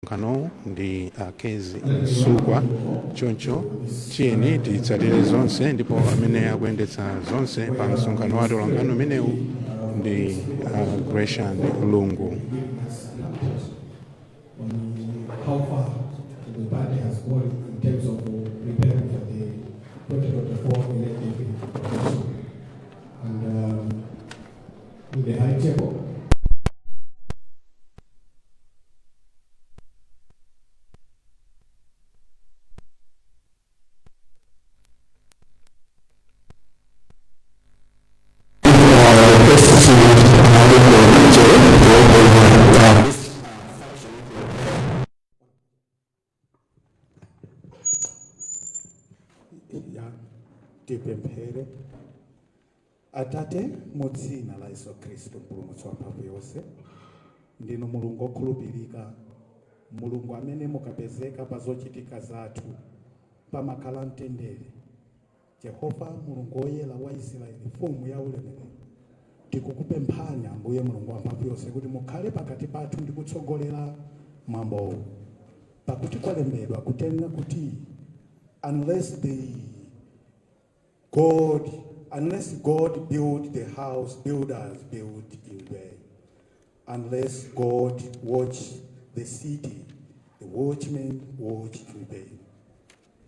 kano ndi kezi msukwa choncho chiyeni titsatire zonse ndipo amene akuyendetsa zonse pa msonkhano wa olangano umenewu ndi Gresham Lungu. How far the party has gone in terms of preparing for the 2024 elective election. And in the high table, tipemphere. Atate mudzina la Yesu Kristu mpulumutsi wa mphamvu yonse, ndinu mulungu okhulupirika, mulungu amene mukapezeka pa zochitika zathu pamakhala mtendere. Yehova mulungu oyera wa Israeli, mfumu ya ulemerero, tikukupemphani Ambuye mulungu wa mphamvu yonse kuti mukhale pakati pathu ndi kutsogolera mwambowu, pakuti kwalembedwa kutenga kuti unless God build the house, builders build in vain. Unless God watch the city, the watchmen watch in vain.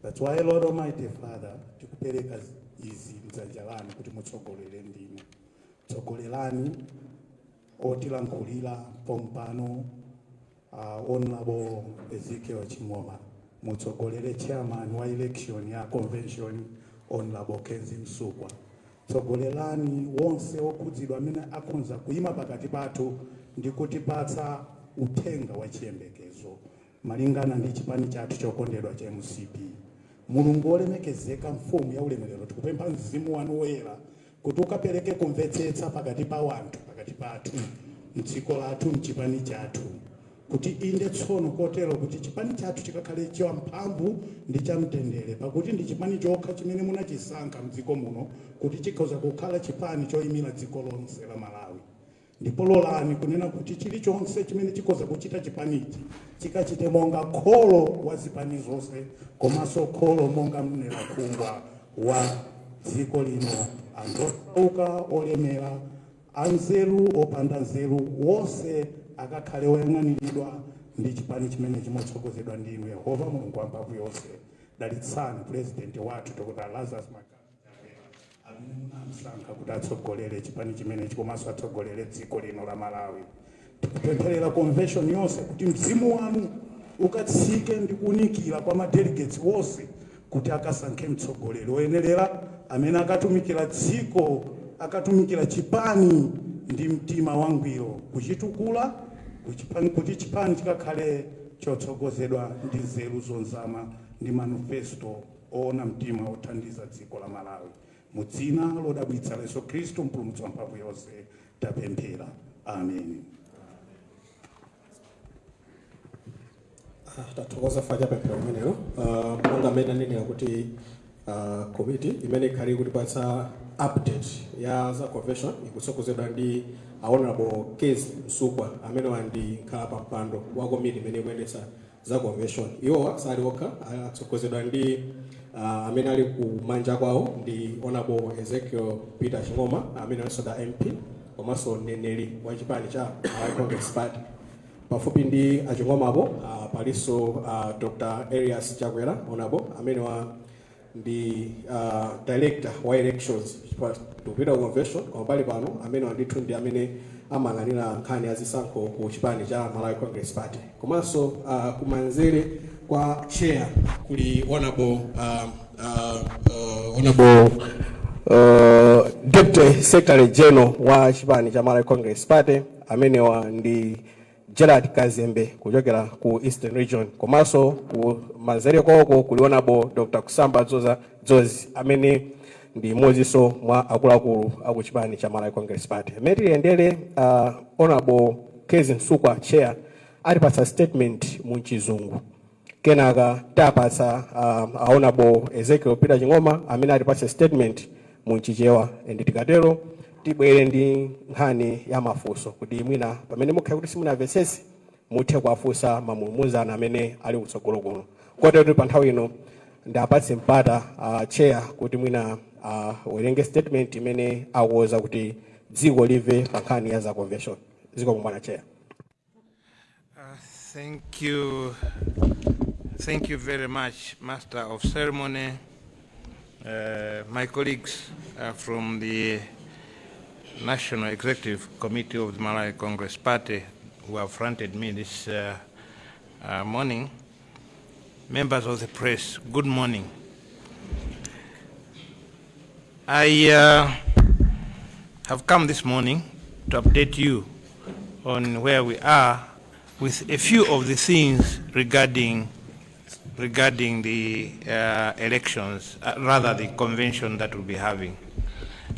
That's why, Lord Almighty Father, tikupereka izi mdzanja lanu kuti mutsogolere ndinu. Tsogolerani otilankhulira pompano Honorable Ezekiel Chimoma, mutsogolere chairman wa election ya convention Honorable Kenzi Msukwa. Tsogolerani wonse okhudzidwa amene akonza kuima pakati pathu ndi kutipatsa uthenga wa chiyembekezo malingana ndi chipani chathu chokondedwa cha MCP. Mulungu olemekezeka, mfumu ya ulemerero, tikupempha mzimu wanu woyera kuti ukapereke kumvetsetsa pakati pa wanthu, pakati pathu, mdziko lathu, mchipani chathu, kuti inde tsono kotero kuti chipani chathu chikakhale champhamvu ndi chamtendere, pakuti ndi chipani chokha chimene munachisankha mdziko muno kuti chikhoza kukhala chipani choyimira dziko lonse la Malawi. Ndipo lolani kunena kuti chilichonse chimene chikhoza kuchita chipanichi chikachite monga kholo wa zipani zonse, komanso kholo monga mnera khungwa wa dziko lino, andosauka, olemera, anzeru, opanda nzeru, wonse akakhale oyang'aniridwa ndi chipani chimene chimotsogozedwa ndinu Yehova mulungu wa mphamvu yonse. Dalitsani president wathu Dr. Lazarus amene munamusankha kuti atsogolere chipani chimene komanso atsogolere dziko lino la Malawi. Tikupempherera convention yonse kuti mzimu wanu ukatsike ndi kuunikira kwa madelegates wonse kuti akasankhe mtsogoleri oyenerera amene akatumikira dziko, akatumikira chipani ndi mtima wangwiro, kuchitukula kuti chipani chikakhale chotsogozedwa ndi nzeru zonzama ndi manifesto oona mtima othandiza dziko la Malawi. Mudzina lodabwitsa la Yesu Kristu mpulumutsi wa mphamvu yonse tapemphera. Amen. Tathokoza faja pemphero limenelo. Monga mmene ndinena kuti committee imene ikhali kutipatsa update ya za convention ikutsogozedwa ndi Honorable Kezi Msukwa amene wandikhala pa mpando wa committee imene ikuyendetsa za convention. Iwowa sali okha, atsogozedwa ndi amene ali kumanja kwawo ndi Honorable Ezekiel Peter Chingoma amene alinso da MP komanso mneneri wa chipani cha Congress Party. Pafupi ndi aching'omapo palinso Dr. Elias Chakwera Honorable amene ndi director wa elections tupita convention kwa pali pano amene wandithu ndi amene amang'anira nkhani ya zisankho ku chipani cha Malawi Congress Party. Komanso kumanzere kwa chair kuli Honorable Deputy Secretary General wa chipani cha Malawi Congress Party amene ndi Gerard Kazembe kuchokera ku Eastern Region. Komanso ku manzere kwako kuli Honorable Dr. Kusamba Zozi amene ndi moziso mwa akuluakulu aku chipani cha Malawi Congress Party. Meti endele Honorable Kezi Msukwa chair atipatsa statement mu Chizungu. Kenaka tapatsa Honorable Ezekiel Peter Chingoma amene atipatsa statement mu Chichewa. Ndi tikatero tibwere ndi nkhani ya mafunso kuti mwina pamene mukhala kuti simunamvetsetse muthe kuwafunsa mamulumuzana amene ali kutsogolo kuno. Kotero kuti pa nthawi ino ndapatse mpata chair kuti mwina werenge statement imene akuwuza kuti dziko live pa nkhani ya za convention. Ziko kumwana chair. Thank you very much, Master of Ceremony, my colleagues from the National Executive Committee of the Malawi Congress Party who have fronted me this morning, members of the press, good morning. I have come this morning to update you on where we are with a few of the things regarding the elections, rather the convention that we'll be having.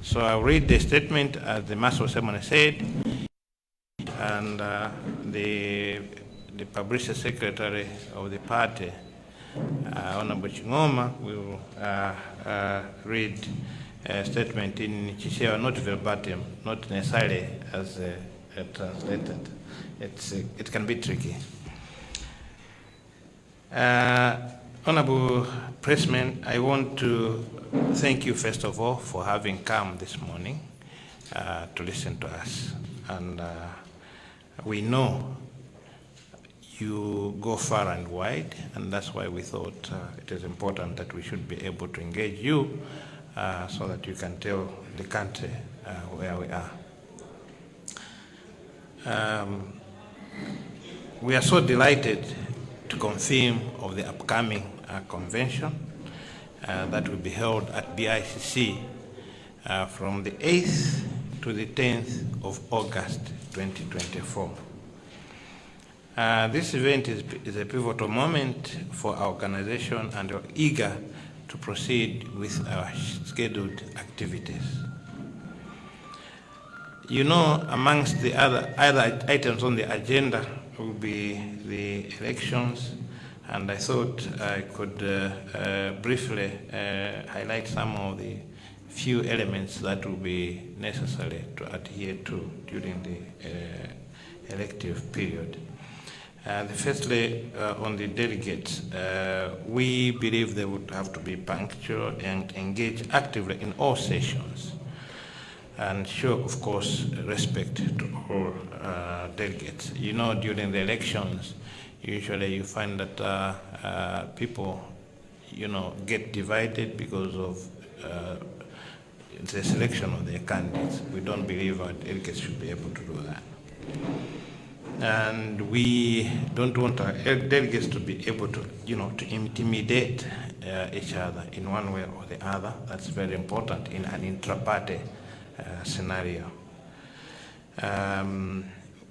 So I'll read the statement as the Master of Ceremony said, and the publicity secretary of the party, Honorable Chingoma, will read a statement in Chichewa, not verbatim, not necessarily as translated. It can be tricky. Honorable Pressmen, I want to thank you first of all for having come this morning to listen to us. And we know you go far and wide, and that's why we thought it is important that we should be able to engage you so that you can tell the country where we are. We are so delighted to confirm of the upcoming convention that will be held at BICC from the 8th to the 10th of August 2024. This event is a pivotal moment for our organization, and we're eager to proceed with our scheduled activities. You know, amongst the other items on the agenda will be the elections, and I thought I could briefly highlight some of the few elements that will be necessary to adhere to during the elective period. Firstly, on the delegates, we believe they would have to be punctual and engage actively in all sessions, and show, of course, respect to all delegates. You know, during the elections, usually you find that people, get divided because of the selection of their candidates. We don't believe our delegates should be able to do that. And we don't want our delegates to be able to, to intimidate each other in one way or the other. That's very important in an intra-party scenario.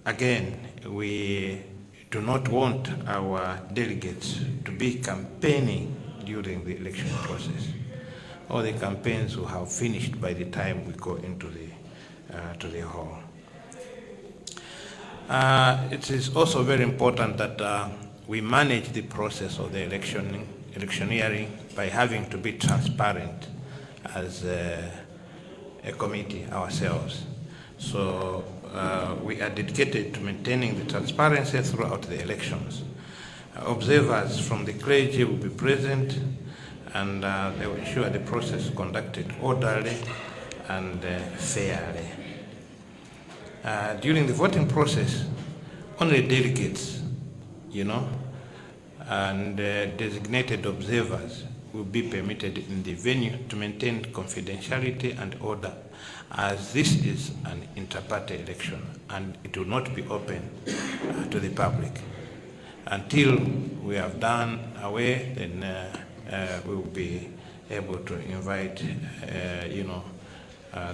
Again, we do not want our delegates to be campaigning during the election process, or the campaigns will have finished by the time we go into the hall. It is also very important that we manage the process of the electioneering by having to be transparent as a committee ourselves. So we are dedicated to maintaining the transparency throughout the elections. Observers from the clergy will be present, and they will ensure the process is conducted orderly and fairly. During the voting process, only delegates, and designated observers will be permitted in the venue to maintain confidentiality and order, as this is an inter-party election and it will not be open to the public. Until we have done away, then we will be able to invite,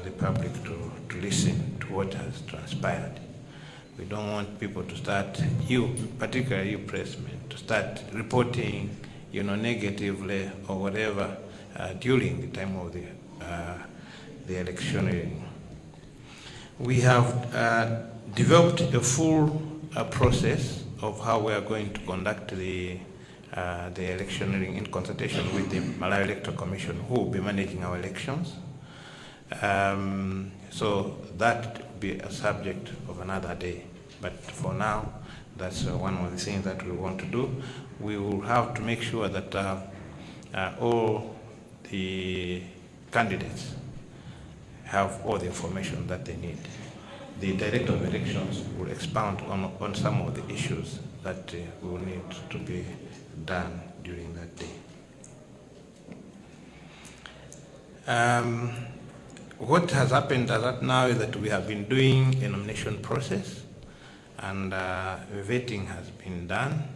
the public to listen to what has transpired. We don't want people to start, particularly you pressmen, to start reporting, negatively or whatever during the time of the electioneering. We have developed a full process of how we are going to conduct the electioneering in consultation with the Malawi Electoral Commission, who will be managing our elections. So that will be a subject of another day. But for now, That's one of the things that we want to do. We will have to make sure that all the candidates have all the information that they need. The Director of Elections will expound on some of the issues that will need to be done during that day. What has happened as of now is that we have been doing a nomination process, and vetting has been done.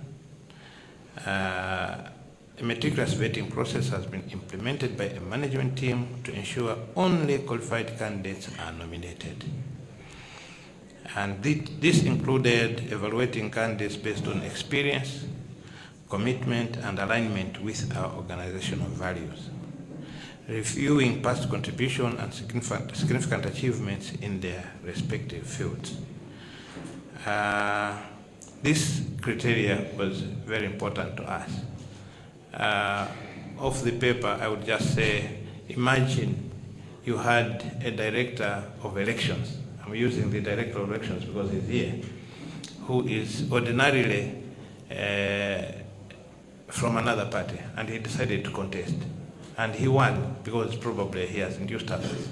A meticulous vetting process has been implemented by a management team to ensure only qualified candidates are nominated. And this included evaluating candidates based on experience, commitment, and alignment with our organizational values, reviewing past contribution and significant achievements in their respective fields. This criteria was very important to us. Off the paper, I would just say, imagine you had a director of elections. I'm using the director of elections because he's here, who is ordinarily from another party, and he decided to contest. And he won because probably he has induced others.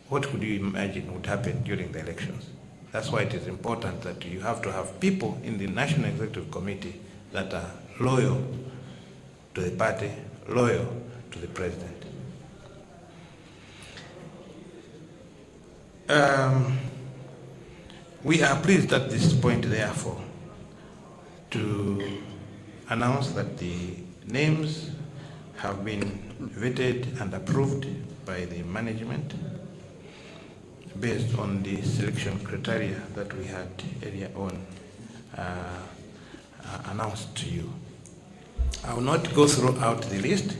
What could you imagine would happen during the elections? That's why it is important that you have to have people in the National Executive Committee that are loyal to the party, loyal to the president. We are pleased at this point, therefore, to announce that the names have been vetted and approved by the management based on the selection criteria that we had earlier on announced to you. I will not go throughout the list,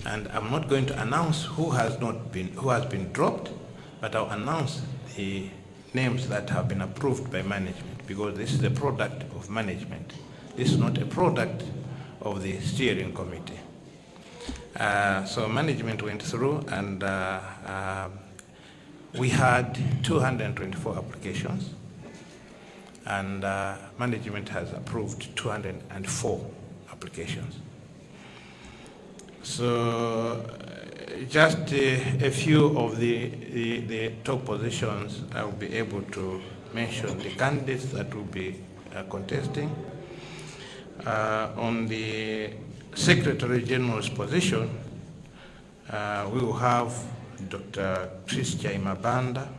and I'm not going to announce who has been dropped, but I'll announce the names that have been approved by management, because this is a product of management. This is not a product of the steering committee. So management went through, and we had 224 applications, and management has approved 204 applications. So just a few of the top positions, I will be able to mention the candidates that will be contesting. On the Secretary General's position, we will have Dr. Chris Chaima Banda,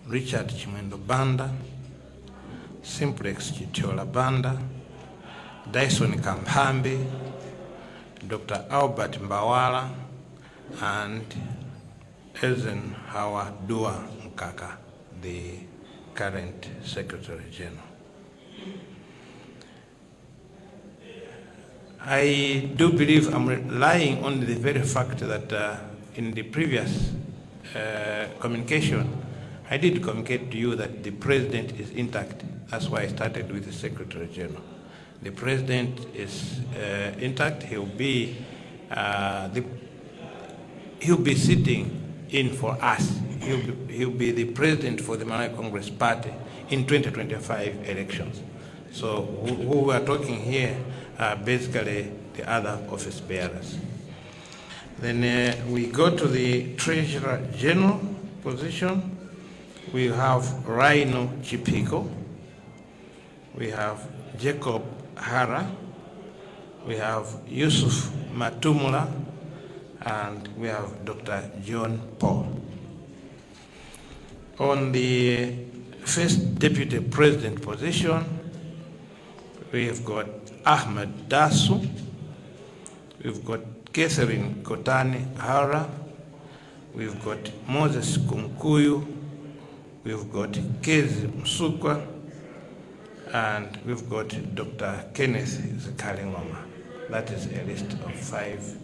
Richard Chimwendo Banda, Simplex Chitola Banda, Dyson Kampambi, Dr. Albert Mbawala, and Eisenhower Dua Nkaka, the current Secretary General. I do believe I'm relying on the very fact that in the previous communication, I did communicate to you that the president is intact. That's why I started with the Secretary General. The president is intact. He'll be sitting in for us. He'll be the president for the Malawi Congress Party in 2025 elections. So who we are talking here are basically the other office bearers. Then we go to the Treasurer General position. We have Rhino Chipiko. We have Jacob Hara. We have Yusuf Matumula, and we have Dr. John Paul. On the first Deputy President position, we have got Ahmed Dasu. We've got Catherine Kotani Hara. We've got Moses Kunkuyu. We've got Kezi Msukwa. And we've got Dr. Kenneth Zikalingoma. That is a list of 5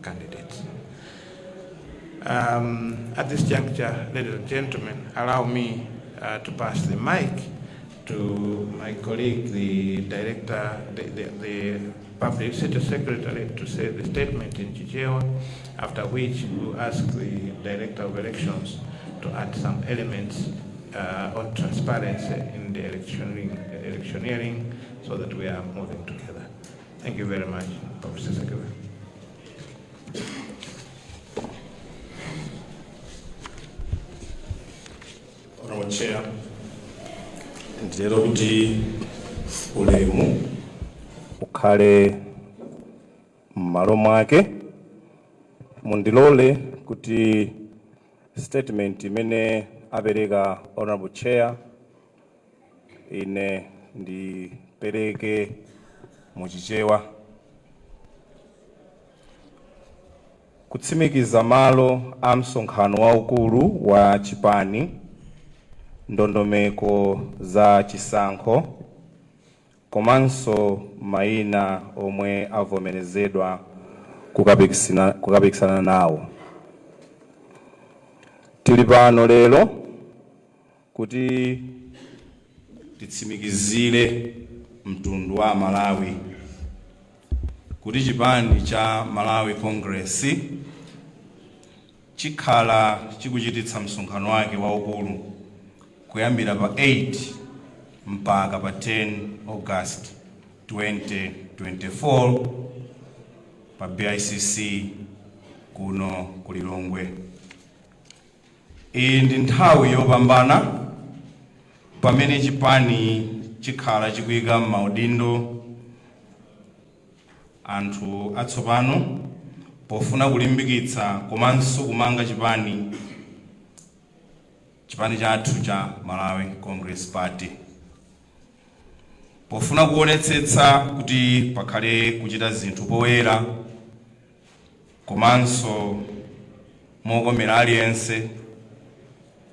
candidates. At this juncture, ladies and gentlemen, allow me to pass the mic to my colleague, the director, the public sector secretary, to say the statement in Chichewa, after which we'll ask the director of elections to add some elements on transparency in the electioneering so that we are moving together. Thank you very much, Professor Secretary. Honorable Chair, ndilero kuti ulemu ukhale m'malo mwake. Mundilole kuti statement imene apereka Honorable Chair ine ndipereke muchichewa. Kutsimikiza malo a msonkhano waukulu wa Chipani, ndondomeko za chisankho, komanso mayina omwe avomerezedwa kukapikisana nawo. Tili pano lero kuti titsimikizire mtundu wa Malawi kuti Chipani cha Malawi Congress chikhala chikuchititsa msonkhano wake waukulu kuyambira pa 8 mpaka pa 10 August 2024 pa BICC kuno ku Lilongwe. Iyi ndi nthawi yopambana pamene Chipani chikhala chikuyika m'maudindo anthu atsopano pofuna kulimbikitsa komanso kumanga Chipani chathu cha Malawi Congress Party, pofuna kuonetsetsa kuti pakhale kuchita zinthu poyera komanso mokomera aliyense.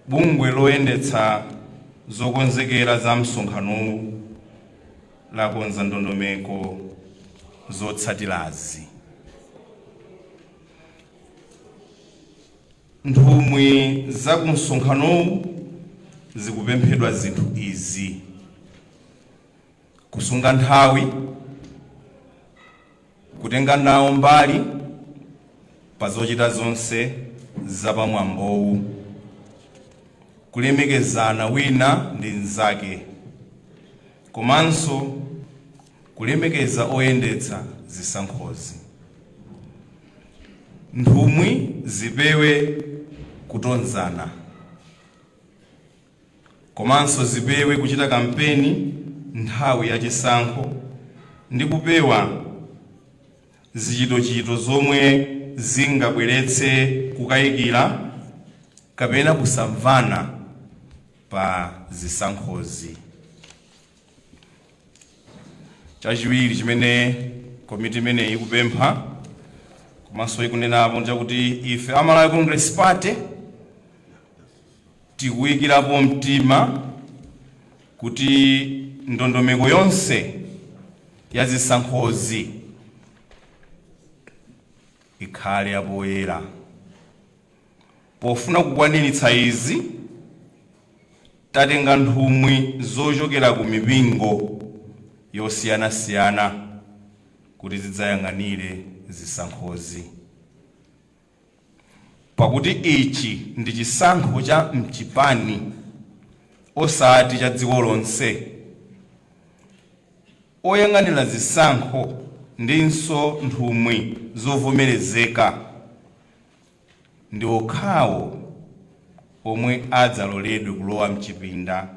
Bungwe loyendetsa zokonzekera za msonkhano lakonza ndondomeko zotsatirazi. Nthumwi za kumsonkhano zikupemphedwa zinthu izi: kusunga nthawi, kutenga nawo mbali pa zochita zonse zapamwambowu, kulemekezana wina ndi nzake, komanso kulemekeza oyendetsa zisankhozi. Nthumwi zipewe kutonzana, komanso zipewe kuchita kampeni nthawi ya chisankho ndi kupewa zichitochito zomwe zingabweretse kukayikira kapena kusamvana pa zisankhozi. Chachiwiri chimene komiti imeneyi ikupempha komanso ikunenapo njakuti ife a Malawi Congress Party tikuyikirapo mtima kuti ndondomeko yonse ya zisankhozi ikhale yapoyera. Pofuna kukwaniritsa izi, tatenga nthumwi zochokera ku mipingo yosiyanasiyana kuti zidzayang'anire zisankhozi, pakuti ichi ndi chisankho cha mchipani osati cha dziko lonse. Oyang'anira zisankho ndinso nthumwi zovomerezeka ndi okhawo omwe adzaloledwe kulowa mchipinda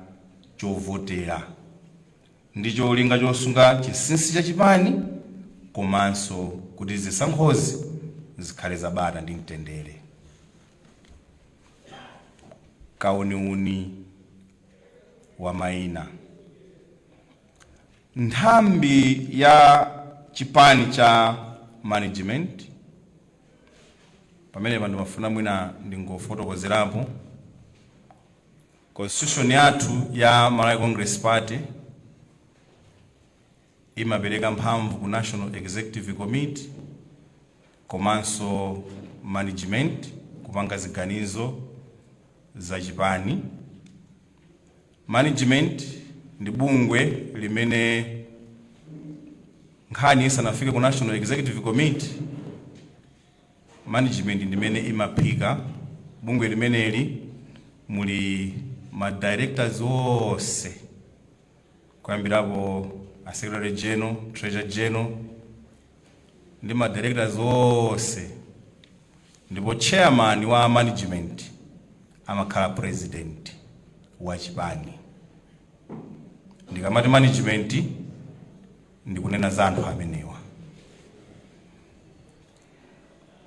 chovotera ndi cholinga chosunga chinsinsi cha Chipani komanso kuti zisankhozi zikhale zabata ndi mtendere. Kauniuni wa mayina. Nthambi ya Chipani cha management pamene pano mafuna mwina ndingofotokozerapo. Constitution yathu ya Malawi Congress Party imapereka mphamvu ku National Executive Committee komanso management kupanga ziganizo za Chipani. Management ndi bungwe limene nkhani isanafike ku National Executive Committee, management ndimene imaphika. Bungwe limeneli muli ma directors onse kuyambirapo a secretary general, treasurer general ndi ma directors onse, ndipo chairman wa management amakhala president wa Chipani. Ndikamati management ndikunena za anthu amenewa.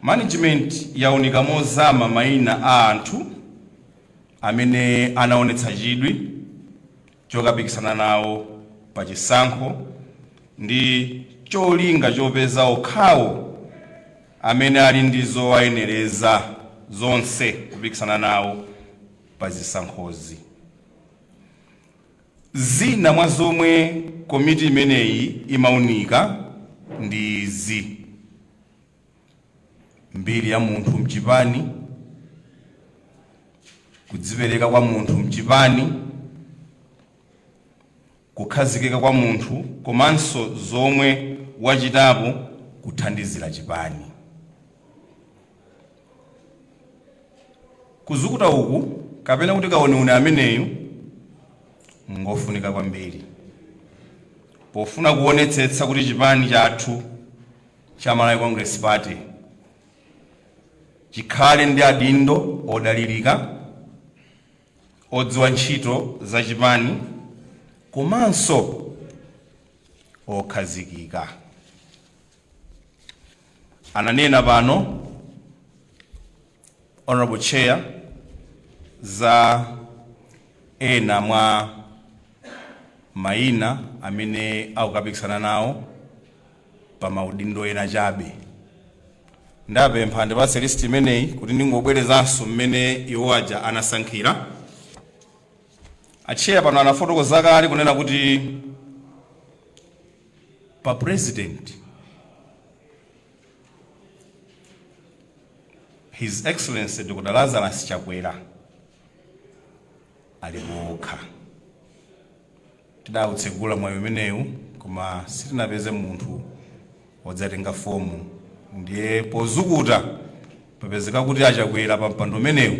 Management yaunika mozama maina a anthu amene anaonetsa chidwi chokapikisana nawo pa chisankho ndi cholinga chopeza okhawo amene ali ndi zowayenereza zonse kupikisana nawo pa zisankhozi. Zina mwa zomwe komiti imeneyi imaunika ndi izi: mbiri ya munthu mchipani, kudzipereka kwa munthu mchipani, kukhazikika kwa munthu, komanso zomwe wachitapo kuthandizira Chipani. Kuzukuta uku kapena kuti kaone ameneyu ngofunika kwambiri pofuna kuonetsetsa kuti Chipani chathu cha Malawi Congress Party chikhale ndi adindo odalirika, odziwa ntchito za Chipani, komanso okhazikika. Ananena pano Honorable Chair za ena mwa maina amene akukapikisana nawo pa maudindo ena chabe. Ndapempha ndipatse list imeneyi kuti ndingobwerezanso mmene iwo aja anasankhira. Acheya pano anafotokoza kale kunena kuti pa president His Excellency Dr. Lazarus Chakwera alipokha. Tidautsegula mwayi umenewu koma sitinapeze munthu wodzatenga fomu, ndiye pozukuta papezeka kuti Achakwera pa mpando umenewu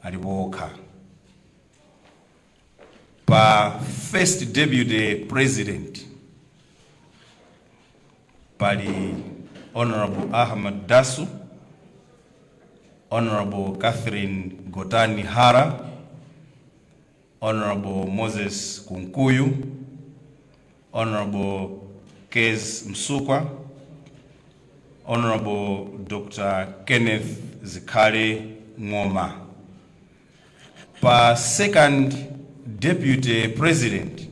alipokha. Pa first deputy president pali Honorable Ahmad Dasu, Honorable Catherine Gotani Hara, Honorable Moses Kunkuyu, Honorable Kez Msukwa, Honorable Dr. Kenneth Zikale Ngoma. Pa second deputy president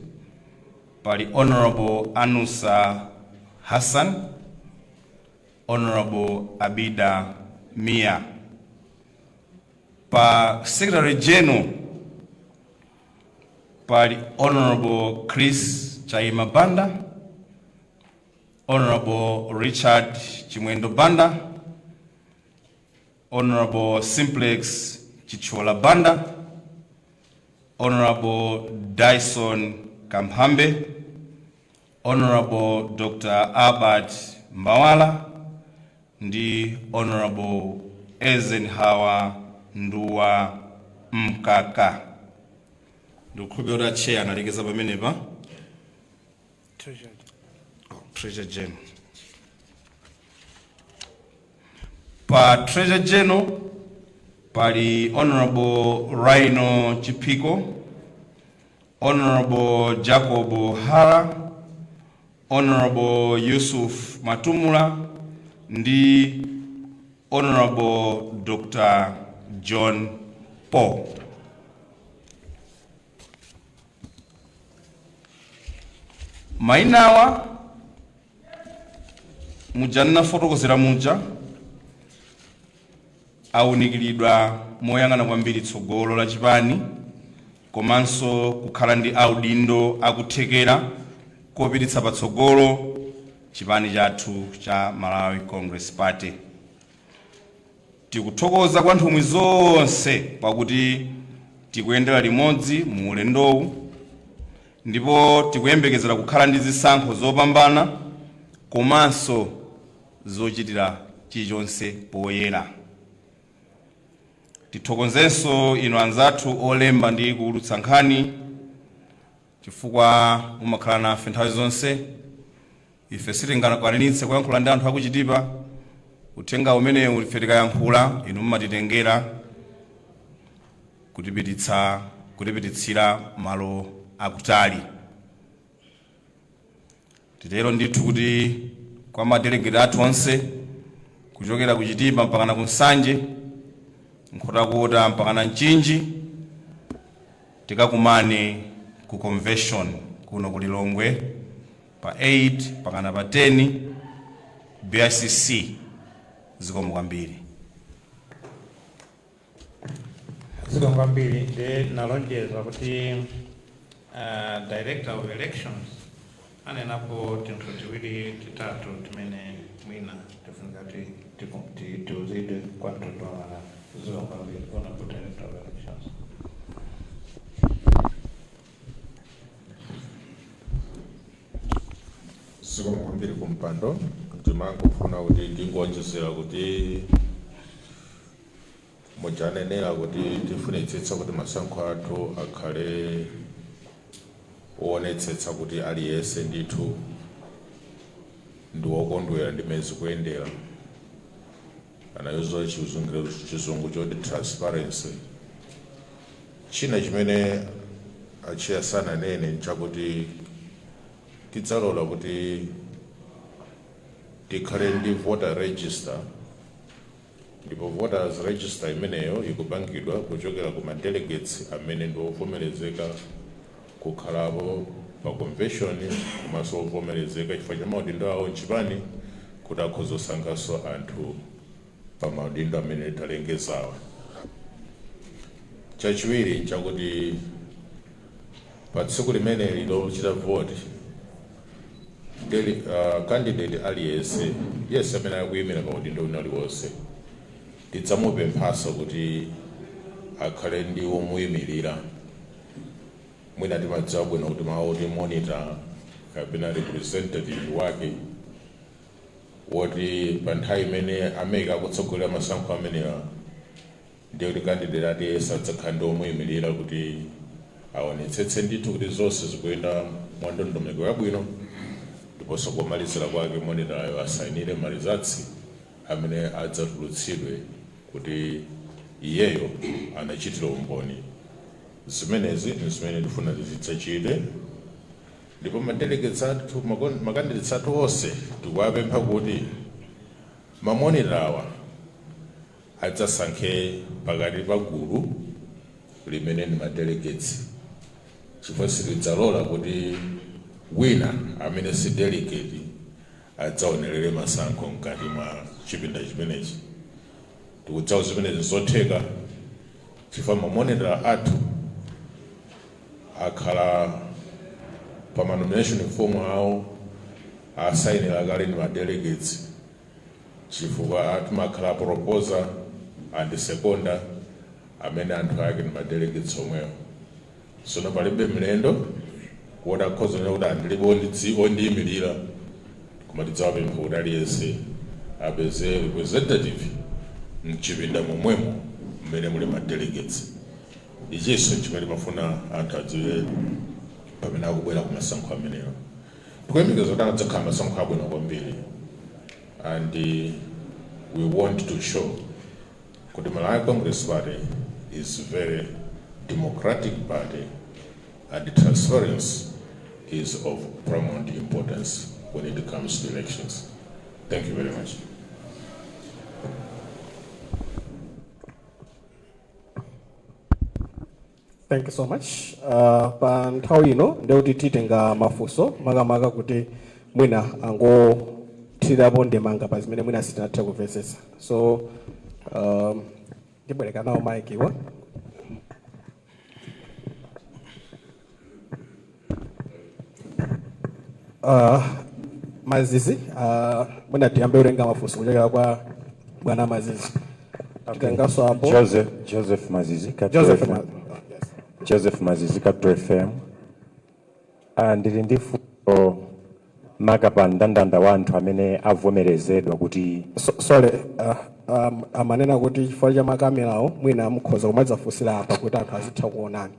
pali Honorable Anusa Hassan, Honorable Abida Mia. Pa secretary general pali Honorable Chris Chaima Banda, Honorable Richard Chimwendo Banda, Honorable Simplex Chichola Banda, Honorable Dyson Kamhambe, Honorable Dr. Albert Mbawala, ndi Honorable Eisenhower Nduwa Mkaka. Ndukhulupirira chair analekeza pamenepa. Treasurer General. Pa Treasurer General pali Honorable Rhino Chipiko, Honorable Jacob Hara, Honorable Yusuf Matumula, ndi Honorable Dr. John Paul. Mainawa mujanna fotokozera muja awunikiridwa moyang'ana kwambiri tsogolo la Chipani, komanso kukhala ndi audindo akuthekera kopititsa patsogolo Chipani chathu cha Malawi Congress Party. Tikuthokoza kwa nthumwi zonse pakuti tikuyendera limodzi mu ulendowu, ndipo tikuyembekezera kukhala ndi zisankho zopambana komanso zochitira chilichonse poyera. tithokozenso inu anzathu olemba ndi kuulutsa nkhani chifukwa mumakhala nafe nthawi zonse. Ife sitingakwanitse kuyankhula ndi anthu akuchitipa, uthenga umenewu ife tikayankhula inu mmatitengera kutipititsira malo akutali. Titero ndithu kuti kwa madelegate athu onse kuchokera kuchitipa mpakana kunsanje, nkhotakota mpakana mchinji, tikakumane ku convention kuno ku Lilongwe pa 8 mpakana pa 10 BICC. Zikomo kwambiri. Zikomo kwambiri. De nalonjeza kuti director of elections anenapo tinthu tiwiri titatu timene mwina tifunika tiuzidwe kwa mtoto wa Zomwe kwambiri kuna ku director of elections. Zikomo kwambiri kumpando. Ndimangofuna kuti ndingonjezera kuti mujanenera kuti tifunitsitsa kuti masankho athu akhale woonetsetsa kuti aliyense ndithu ndi wokondwera ndi mmene zikuyendera. Anayozo chizungu choti transparency. China chimene achiya sana nene nchakuti tidzalola kuti tikhale ndi voter register, ndipo voters register imeneyo ikupangidwa kuchokera ku delegates amene ndi ovomerezeka kukhalapo pa convention, komanso ovomerezeka chifukwa cha maudindo awo Chipani kuti akhoza kusankhanso anthu pa maudindo amene talengezawa. Chachiwiri nchakuti pa tsiku limeneli lochita vote, candidate aliyense yes amene akuyimira pa udindo uliwonse tidzamupemphaso kuti akhale ndi womuyimirira. Mwina timadziwa bwino kuti mawu ti monitor kapena representative wake woti pa nthawi imene amene akutsogolera masankho amenewa ndiye kuti candidate aliyense adzakhala ndi womuyimirira kuti aonetsetse ndithu kuti zonse zikuyenda mwa ndondomeko yabwino, ndiponso kumalizira kwake monitorayo asayinire malizatsi amene adzatulutsidwe kuti iyeyo anachitira umboni. Zimenezi ndi zimene ndifuna tizidzachite, ndipo madelegates athu makandidates athu onse tikuwapempha kuti mamonitorawa adzasankhe pakati pa gulu limene ndi madelegates, chifukwa sitidzalola kuti wina amene si delegate adzaonerere masankho mkati mwa chipinda chimenechi. Tikudziwa zimenezi zotheka chifukwa mamonitora athu akhala pa nomination form awo asayinira kale ndi madelegates, chifukwa atimakhala proposer and seconder amene anthu ake ndi madelegates omwewo. Sono palibe mlendo woti akhoza kuti andilibe ondiyimirira, koma tidzawapempha kuti aliyense apeze representative mchipinda momwemo mmene muli madelegates. Ichinso chimene timafuna anthu adziwe pamene akubwera ku masankho amenewa. Tikuyembekeza kuti adzakhala masankho abwino kwambiri, and we want to show kuti Malawi Congress Party is very democratic party, and transparency is of paramount importance when it comes to elections. Thank you very much. Thank you so much. Pa nthawi ino ndikuti titenga mafunso makamaka kuti mwina angothirapo ndemanga pa zimene mwina sitinatha kumvetsetsa. So ndibwereka nawo mic iwa. Mazizi, mwina tiyambe kutenga mafunso kuchokera kwa bwana Mazizi. Titenganso hapo Joseph Mazizi, Joseph Mazizi, Capital FM. Ndili ndi funso maka pa ndandanda wa anthu amene avomerezedwa kuti sorry, amanena kuti chifukwa cha makamerawo mwina mukhoza kumaliza funsira apa kuti anthu azitha kuonani.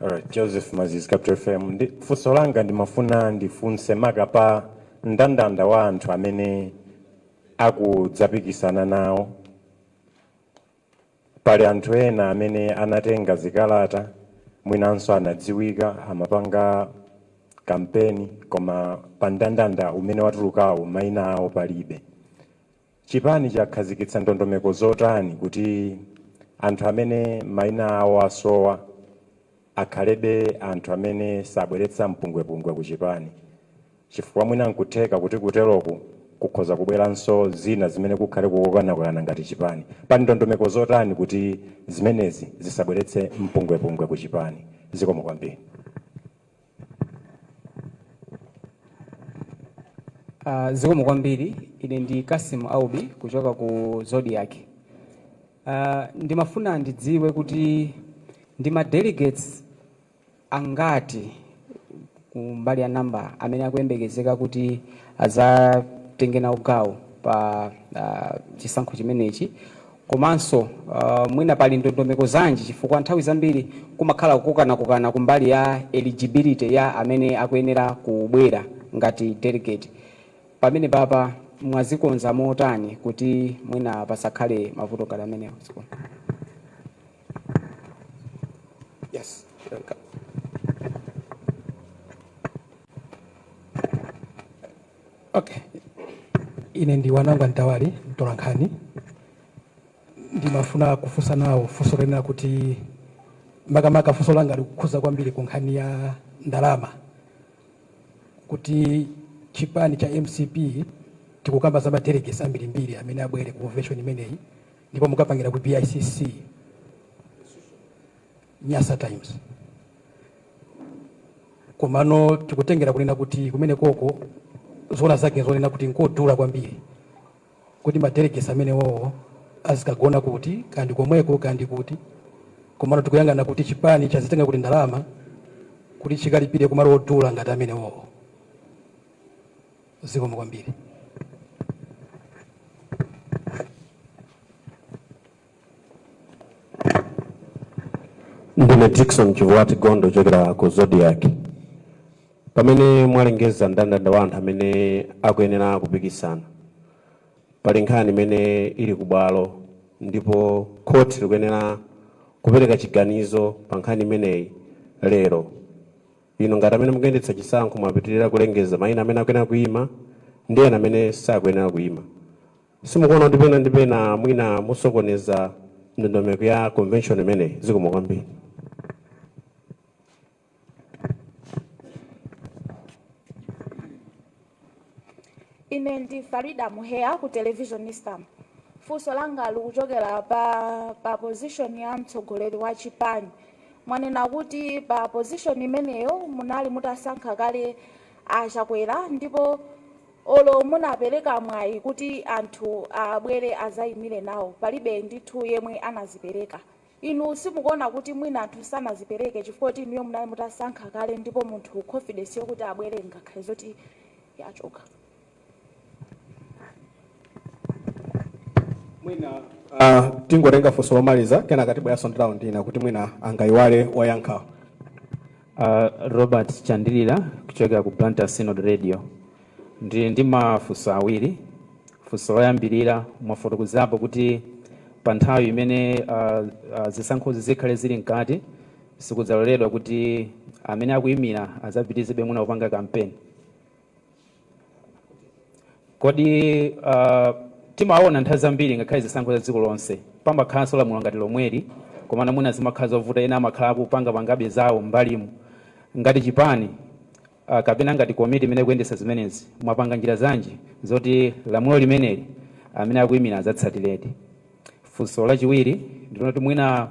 Alright, Joseph Mazizi, Capital FM. Funso langa ndimafuna ndifunse makapa ndandanda wa anthu amene akudzapikisana nawo. Pali anthu ena amene anatenga zikalata mwinanso anadziwika amapanga kampeni koma pa ndandanda umene watulukawo mayina awo palibe. Chipani chakhazikitsa ndondomeko zotani kuti anthu amene mayina awo asowa akhalebe anthu amene sabweretsa mpungwepungwe ku Chipani, chifukwa mwina nkutheka kuti kuteroku kukhoza kubweranso zina zimene kukhale kukokana ngati Chipani. Pali ndondomeko zotani kuti zimenezi zisabweretse mpungwepungwe ku Chipani? Zikomo kwambiri. Zikomo kwambiri. Ine ndi Kasim Aubi kuchoka ku Zodiac. Ndimafuna ndidziwe kuti ndima delegates angati kumbali ya namba amene akuyembekezeka kuti azatengena ugawo pa chisankho chimenechi, komanso mwina pali ndondomeko zanji chifukwa nthawi zambiri kumakhala kukana kumbali ya eligibility ya amene akuyenera kubwera ngati delegate. Pamene papa mwazikonza motani kuti mwina pasakhale mavuto kala amenewo? Yes. Okay. Ine ndi wananga Ntawali Mtolankhani. Ndimafuna kufunsa nawo funso lena kuti makamaka funso langa likukhuza kwambiri ku nkhani ya ndalama, kuti Chipani cha MCP tikukamba za madelegates ambirimbiri amene abwere ku convention imeneyi ndipo mukapangira ku BICC Nyasa Times. Komano tikutengera kunena kuti kumene koko zona zake zonena kuti nkodula kwambiri kuti madelegates amene wowo azikagona kuti kandi komweko kandi kuti, komano tikuyangana kuti Chipani chazitenga kuti ndalama kuti chikalipire kumalo odula ngati amene wowo. Zikomo kwambiri. Ndine Dickson Chivuati Gondo chokera ku Zodiac. Pamene mwalengeza ndandanda wa anthu amene akuyenera kupikisana, pali nkhani imene ili kubwalo ndipo khoti likuyenera kupereka chiganizo pa nkhani imeneyi lero. Ino ngati amene mukuyendetsa chisankho mwapitirira kulengeza mayina amene akuyenera kuyima ndi ena amene sakuyenera kuyima. Simukuona kuti pena mwina musokoneza ndondomeko ya convention imeneyi? Zikomo kwambiri. Ine ndi Farida Muhea ku Television Star. Funso langa likuchokera pa position ya mtsogoleri wa Chipani. Mwanena kuti pa position imeneyo munali mutasankha kale achakwera ndipo olo munapereka mwayi kuti anthu abwere azayimire nawo, palibe ndithu yemwe anazipereka. Inu simukuona kuti mwina anthu sanazipereke chifukwa kuti inuyo munali mutasankha kale ndipo munthu confidence yokuti abwere ngakhale zoti yachoka? Mwina tingotenga funso lomaliza kena katibwa ya sound round ina kuti mwina angaiwale wayankha. Robert Chandilila kuchokera ku Planta Synod Radio. Ndi mafunso awiri. Funso loyambirira mwafotokozapo kuti pa nthawi imene zisankho zikhale zili mkati sikudzaloledwa kuti amene akuyimira azapitizebe mwina kupanga kampeni. Kodi timaona nthawi zambiri ngakhale zisankho za dziko lonse pamakhalanso lamulo ngati lomweli, komana mwina zimakhala zovuta, ena amakhala kupanga pangabe zawo mbalimu. Ngati Chipani kapena ngati komiti imene kuyendetsa zimenezi mwapanga njira zanji zoti lamulo limeneli amene akuyimira azatsatiredi? Funso lachiwiri ndikuona kuti mwina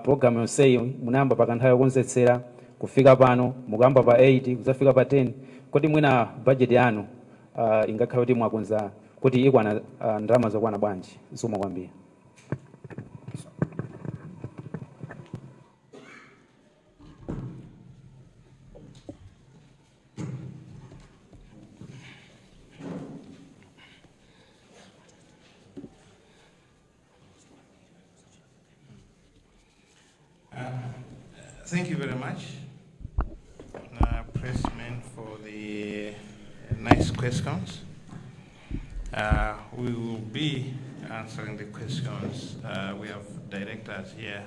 program yonseyi munayamba pa kanthawi yokonzetsera kufika pano mukamba pa 8 kuzafika pa 10, kodi mwina budget yanu ingakhala kuti mwakonza kuti ikwana ndalama zokwana bwanji? Zikomo kwambiri. Thank you very much, Pressman, for the nice questions. We will be answering the questions. We have directors here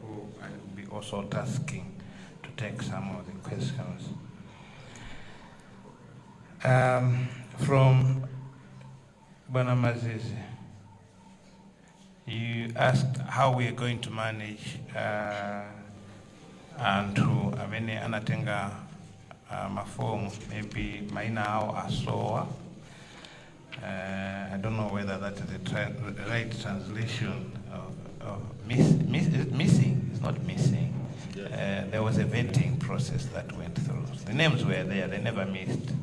who will be also tasking to take some of the questions. From Bwana Mazizi, you asked how we are going to manage and to amene anatenga mafomu maybe maina ao asoa. I don't know whether that is the right translation of missing. It's not missing. There was a vetting process that went through. The names were there, they never missed.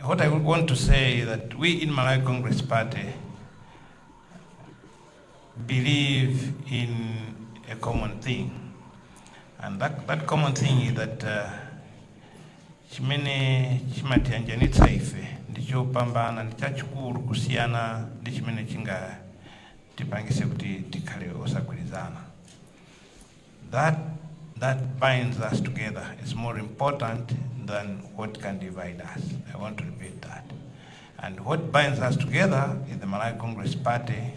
What I would want to say is that we in Malawi Congress Party believe in a common thing. And that common thing is that chimene chimatianjanitsa ife ndicho pambana ndichachikulu kusiyana ndi chimene chinga tipangise kuti tikhale osagwirizana. That binds us together is more important than what can divide us. I want to repeat that. And what binds us together is the Malawi Congress Party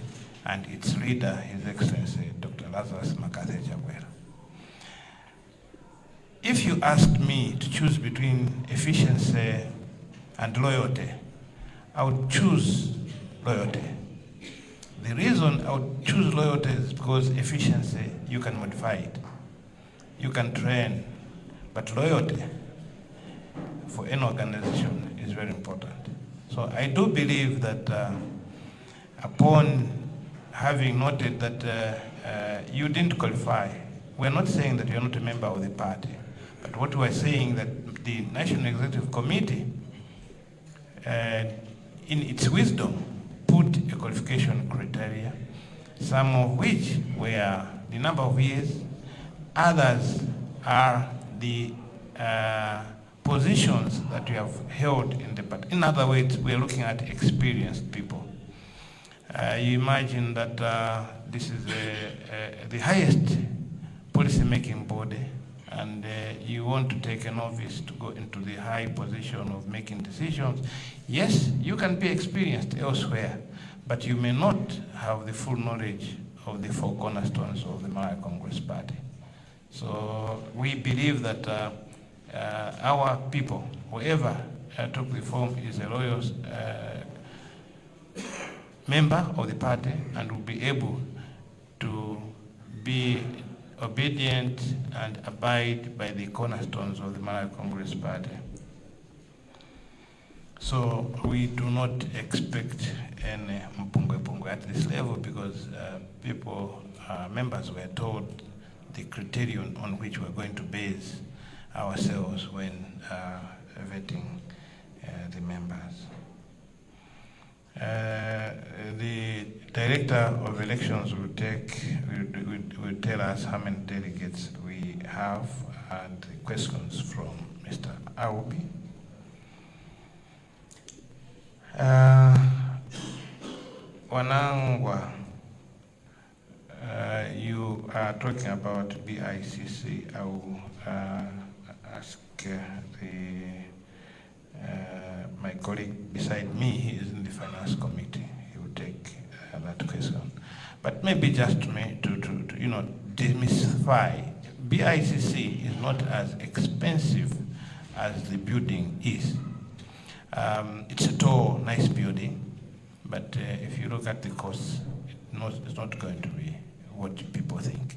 and its leader, His Excellency Dr. Lazarus Makaze Chakwera. If you asked me to choose between efficiency and loyalty, I would choose loyalty. The reason I would choose loyalty is because efficiency, you can modify it. You can train, but loyalty for any organization is very important. So I do believe that upon having noted that you didn't qualify, we're not saying that you're not a member of the party, but what we're saying that the National Executive Committee, in its wisdom, put a qualification criteria, some of which were the number of years, others are the positions that you have held in the party. In other words, we're looking at experienced people. You imagine that this is the highest policy-making body, and you want to take a novice to go into the high position of making decisions. Yes, you can be experienced elsewhere, but you may not have the full knowledge of the four cornerstones of the Malawi Congress Party. So we believe that our people, whoever took the form, is a loyal member of the party and will be able to be obedient and abide by the cornerstones of the Malawi Congress Party. So we do not expect any mpungwe at this level because members were told the criterion on which we're going to base ourselves when vetting the members. The director of elections will tell us how many delegates we have and the questions from Mr. Aubi. Wanangwa, you are talking about BICC. I will ask my colleague beside me, he is in the finance committee. He will take that question. But maybe just to demystify, BICC is not as expensive as the building is. It's a tall, nice building, but if you look at the costs, it's not going to be what people think.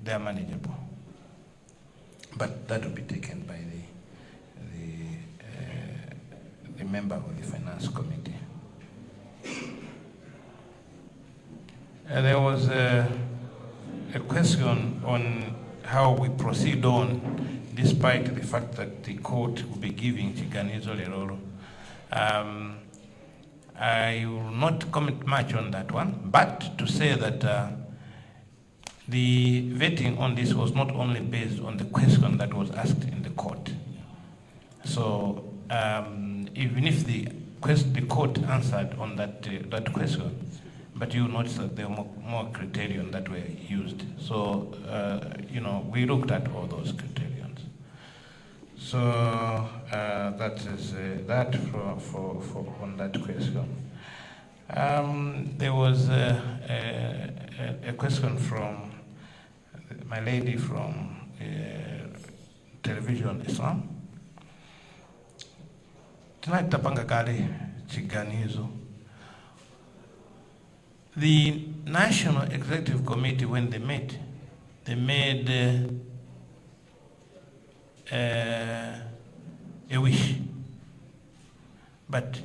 They are manageable. But that will be taken by the member of the finance committee. There was a question on how we proceed on, despite the fact that the court will be giving Chiganizo Lerolo. I will not comment much on that one, but to say that the vetting on this was not only based on the question that was asked in the court. So even if the court answered on that question, but you notice that there are more criteria that were used. So, we looked at all those criterions. So that is that for on that question. There was a question from my lady from television Islam. Tonight tapanga kale chiganizo. The National Executive Committee, when they met, they made a wish, but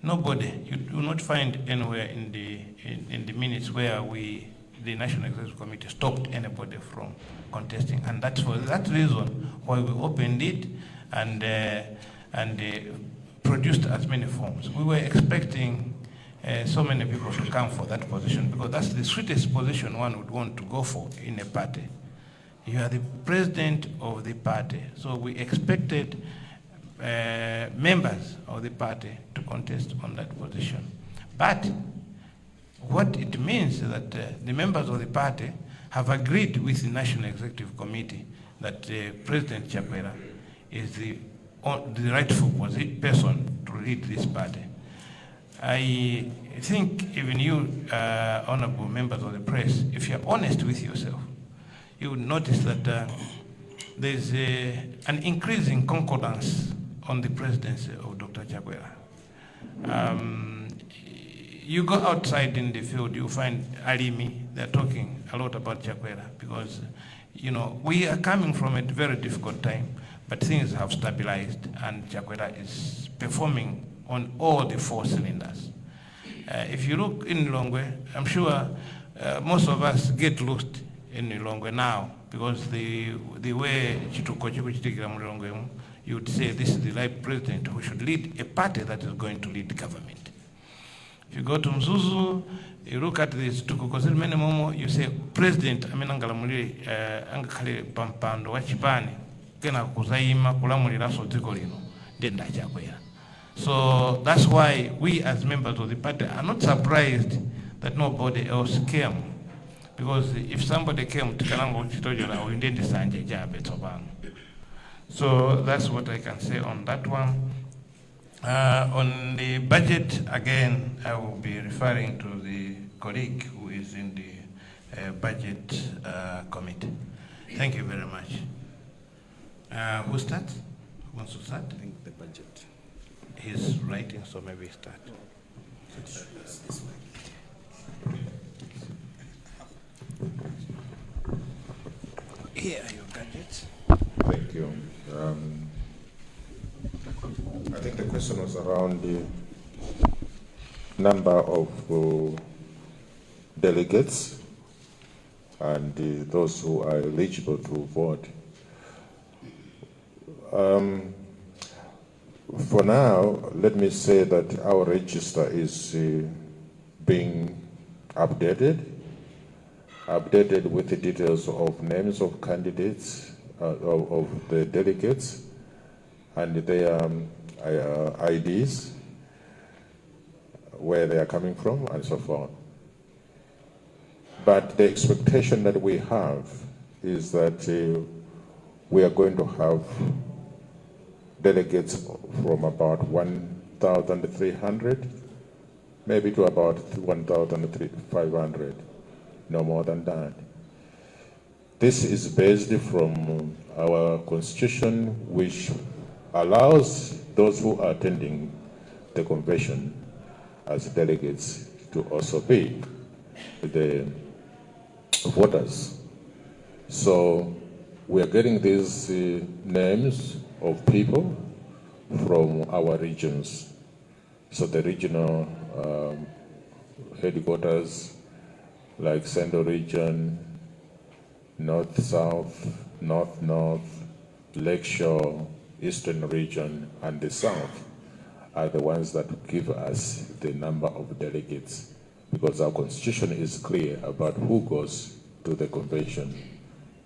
nobody, you do not find anywhere in the minutes where the National Executive Committee stopped anybody from contesting, and that's for that reason why we opened it and produced as many forms. We were expecting so many people to come for that position because that's the sweetest position one would want to go for in a party. You are the president of the party, so we expected members of the party to contest on that position. But what it means is that the members of the party have agreed with the National Executive Committee that President Chakwera is the rightful person to lead this party. I think even you, honorable members of the press, if you're honest with yourself, you would notice that there's an increasing concordance on the presidency of Dr. Chakwera. You go outside in the field, you find Alimi, they're talking a lot about Chakwera because, we are coming from a very difficult time, but things have stabilized and Chakwera is performing on all the 4 cylinders. If you look in Lilongwe, I'm sure most of us get lost in Lilongwe now because the way you would say this is the right president who should lead a party that is going to lead government. If you go to Mzuzu, you look at this Tukukozil Menemomo, you say President Aminangalamuli Angakale Pampando wa Chipani, Kena Kuzaima Kulamulira Sotikolino, Denda Chakwera. So that's why we as members of the party are not surprised that nobody else came. Because if somebody came to Kalango Chitojora, we didn't Sanje Jabe Tobang. So that's what I can say on that one. On the budget, again, I will be referring to the colleague who is in the budget committee. Thank you very much. Who starts? Who wants to start? I think the budget. He's writing, so maybe start. Here are your gadgets. Thank you. I think the question was around the number of delegates and those who are eligible to vote. For now, let me say that our register is being updated with the details of names of candidates, of the delegates, and their IDs, where they are coming from, and so forth. But the expectation that we have is that we are going to have delegates from about 1,300, maybe to about 1,500, no more than that. This is based from our constitution, which allows those who are attending the convention as delegates to also be the voters. So we are getting these names of people from our regions. So the regional headquarters, like Central Region, North-South, North-North, Lakeshore, Eastern Region, and the South are the ones that give us the number of delegates, because our constitution is clear about who goes to the convention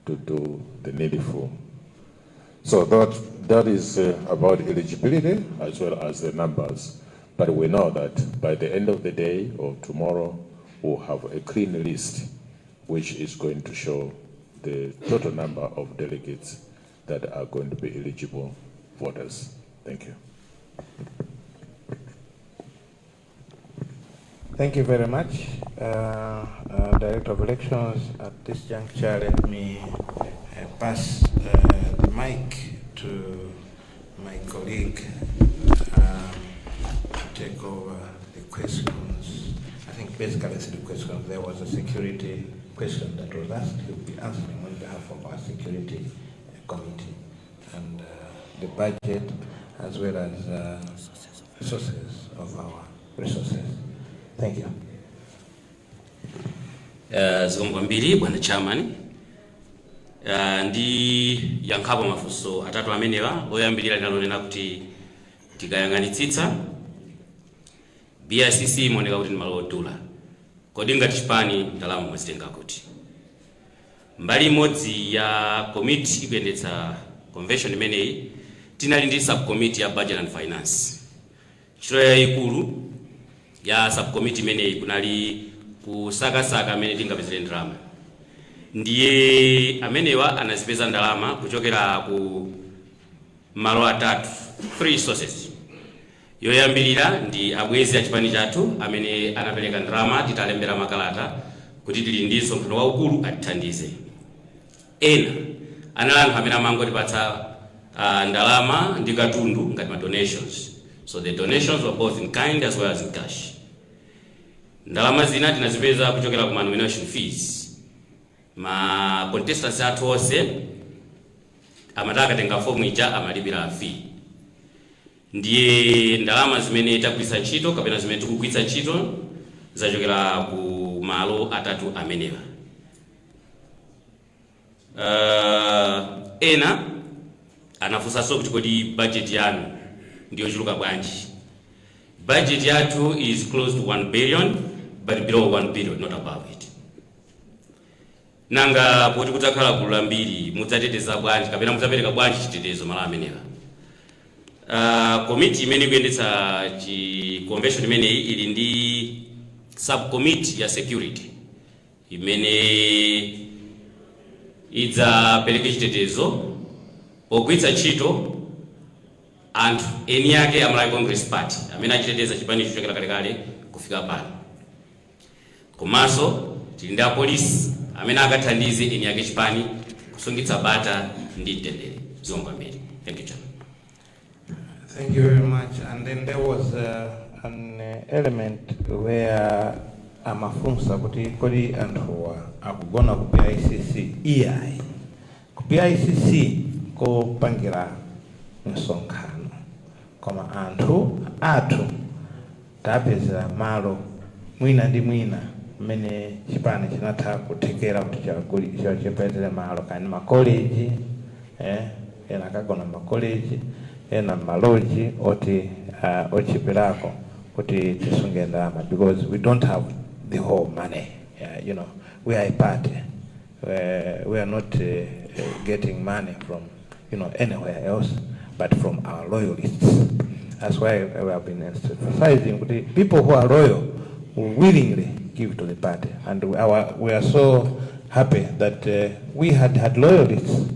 to do the needful. So that is about eligibility as well as the numbers. But we know that by the end of the day or tomorrow, we'll have a clean list which is going to show the total number of delegates that are going to be eligible voters. Thank you. Thank you very much, Director of Elections. At this juncture, let me pass the mic to my colleague to take over the questions. I think basically it's the questions. There was a security question that was asked. He'll be answering on behalf of our security committee and the budget as well as sources of our resources. Thank you. Zomwe bwana chairman. Ndi yankhapo mafunso atatu amenewa oyambirira ndalonena kuti tikayang'anitsitsa BICC imaoneka kuti ndi malo odula. Kodi ngati Chipani ndalama mwazitenga kuti? Mbali imodzi ya committee ikuyendetsa convention imeneyi tinali ndi subcommittee ya budget and finance. Ntchito yayikulu ya subcommittee imeneyi kunali kusakasaka amene tingapezere ndalama. Ndiye amenewa anazipeza ndalama kuchokera ku malo atatu, 3 sources. Yoyambirira ndi abwezi a Chipani chathu amene anapereka ndalama titalembera makalata kuti tili ndi msonkhano waukulu atithandize. Ena analanga amene amangotipatsa ndalama ndi katundu ngati ma donations. So the donations were both in kind as well as in cash. Ndalama zina tinazipeza kuchokera ku nomination fees. Ma contestants athu onse amataka tenga fomu ija amalipira fee. Ndiye ndalama zimene tagwiritsa ntchito kapena zimene tikugwiritsa ntchito zachokera ku malo atatu amenewa. Ena anafunsanso kuti kodi budget yanu ndiyo chuluka bwanji. Budget yathu is close to 1 billion but below 1 billion, not above it. Nanga poti kutakhala gulu mbiri mudzateteza bwanji kapena mudzapereka bwanji chitetezo malo amenewa. Committee imene ikuyendetsa convention imeneyi ili ndi subcommittee ya security imene idzapereke chitetezo pogwiritsa ntchito anthu eni yake a Malawi Congress Party amene achiteteza Chipani kuchokera kalekale kufika pano. Komanso tili ndi apolisi amene akathandize eni yake Chipani kusungitsa bata ndi mtendere. Zomwe. Thank you, Chairman. Thank you very much. And then there was an element where amafunsa kuti kodi anthu akugona ku PICC EI. Ku PICC kopangira msonkhano. Koma anthu athu tapeza malo mwina ndi mwina mmene Chipani chinatha kuthekera kuti chipezere malo kani ma college ena kagona ma college ena maloji oti ochipirako kuti tisunge ndalama because we don't have the whole money. You know, we are a party. We are not getting money from anywhere else but from our loyalists. That's why we have been emphasizing the people who are loyal will willingly give to the party, and we are so happy that we had loyalists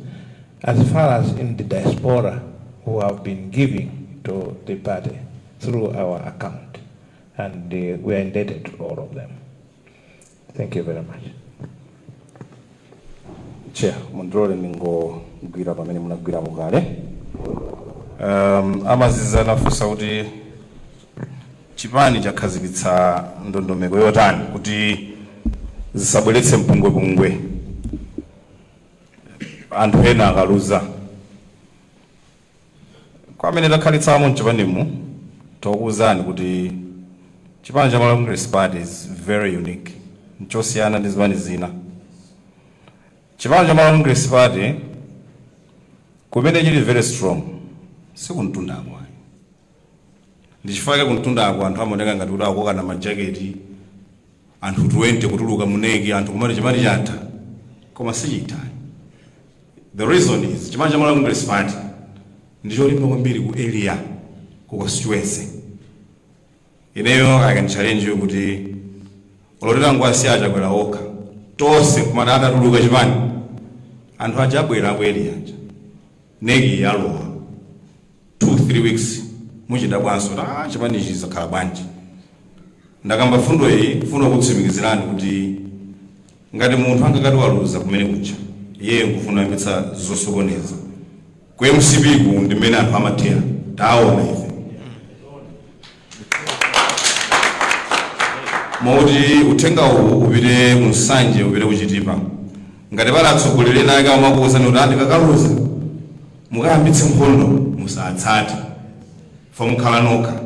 as far as in the diaspora who have been giving to the party through our account, and we are indebted to all of them. Thank you very much. Chair, mundrole ningo gwira pamene munagwira mukale. Amaziza nafunsa kuti Chipani chakhazikitsa ndondomeko yotani kuti zisabweretse mpungwepungwe anthu ena akaluza. Kwa amene takhalitsamo mChipanimu tokuwuzani kuti Chipani cha Malawi Congress Party is very unique. Nchosiyana ndi zipani zina. Chipani cha Malawi Congress Party kumene chili very strong sikuntundako. Ndichifukwa kuntundako anthu amaoneka ngati kuti akokana majaketi anthu 20 kutuluka muneki anthu kumati Chipani chatha koma sichitani. The reason is Chipani cha Malawi Congress Party ndicho limba kwambiri ku area ku constituency. Ineyo I can challenge you kuti olotera ngwasi achakwera okha tonse kumati atatuluka Chipani anthu aja abwera abweri aja negi yalowa 2-3 weeks muchita bwanso Chipani chizakhala bwanji. Ndakamba fundo iyi funo kutsimikizirani kuti ngati munthu angakati waluza kumene kucha iye nkufuna kuyambitsa zosokoneza ku MCP ku ndi mmene anthu amathera taona ife moti uthenga uwu upite mu Nsanje upite ku Chitipa ngati pali atsogoleri naye kamakuwuzani kuti andikakaluza mukayambitse nkhondo musatsate fo mukhala nokha.